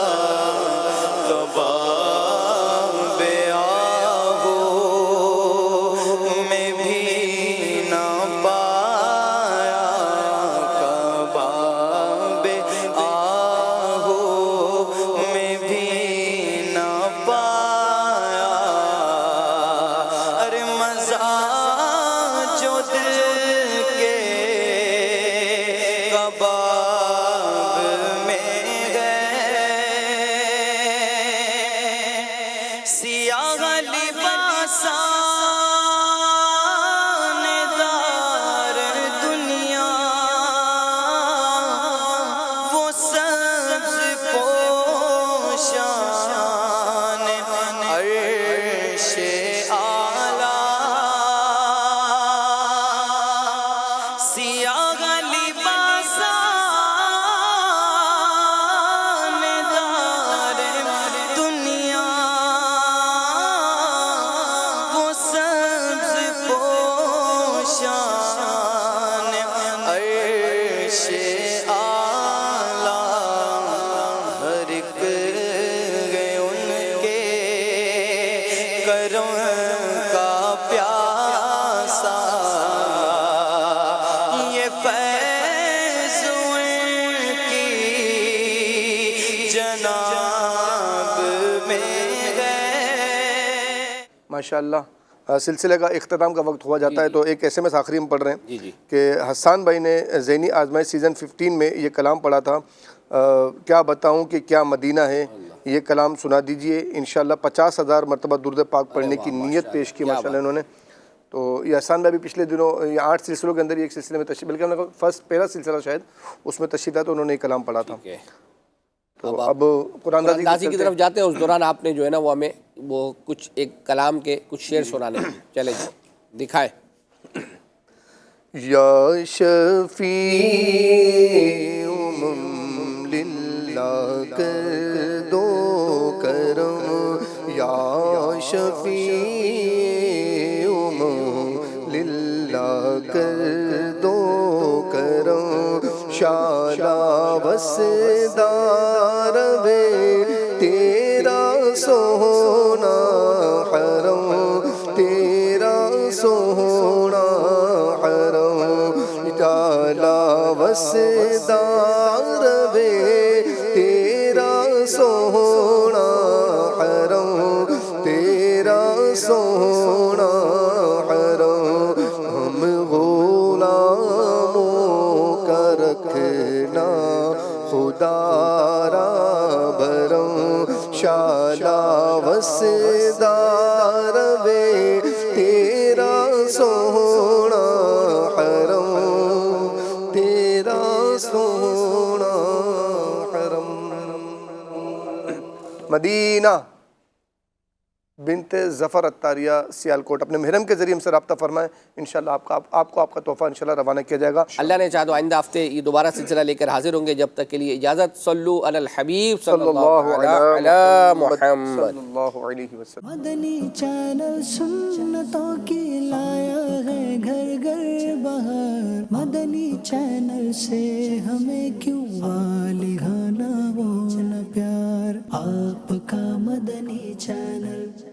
کباب آہو میں بھی نہ پایا، کباب غرق گئے ان کے کرم کا پیاسا، یہ فیض ان کی جناب میں ہے۔ ماشاءاللہ سلسلے کا اختتام کا وقت ہوا جاتا ہے، تو ایک ایس ایم ایس آخری ہم پڑھ رہے ہیں کہ حسان بھائی نے ذہنی آزمائش سیزن 15 میں یہ کلام پڑھا تھا، کیا بتاؤں کہ کیا مدینہ ہے، یہ کلام سنا دیجئے۔ انشاءاللہ 50,000 مرتبہ درود پاک پڑھنے کی نیت پیش کی ماشاءاللہ انہوں نے۔ تو یہ حسان بھائی بھی پچھلے دنوں یہ 8 سلسلوں کے اندر ایک سلسلے میں تشریف، بلکہ ہم نے پہلا سلسلہ شاید اس میں تشریف ہے، تو انہوں نے یہ کلام پڑھا تھا۔ تو اب قرآن اندازی کی طرف جاتے ہیں، اس دوران آپ نے جو ہے نا وہ ہمیں وہ کچھ ایک کلام کے کچھ شعر سنانے چلے جی دکھائے۔ یا شفیع للہ کر دو کرم، یا شفیع للہ کر دو کرم، شالا وسدار وے تیرا سونا حرم، تیرا سونا حرم، شالا وسدار وے تیرا سونا حرم، تیرا سونا حرم، ہم غلاموں کا رکھنا خدا را بھرم، شالا وسدار وے تیرا سونا حرم، تیرا سونا حرم۔ مدینہ بنت ظفر عطاریہ سیالکوٹ، اپنے محرم کے ذریعے ہم سے رابطہ فرمائیں، انشاءاللہ آپ کو آپ کا تحفہ انشاءاللہ روانہ کیا جائے گا۔ اللہ نے چاہا تو آئندہ ہفتے یہ دوبارہ سلسلہ لے کر حاضر ہوں گے، جب تک کے لیے اجازت۔ صلو علی الحبیب صلی اللہ علی محمد صلی اللہ علیہ وسلم۔ مدنی چینل سنتوں کی لایا ہے گھر گھر بہار، مدنی چینل سے ہمیں کیوں لگانا وہ نہ پیار، آپ کا مدنی چینل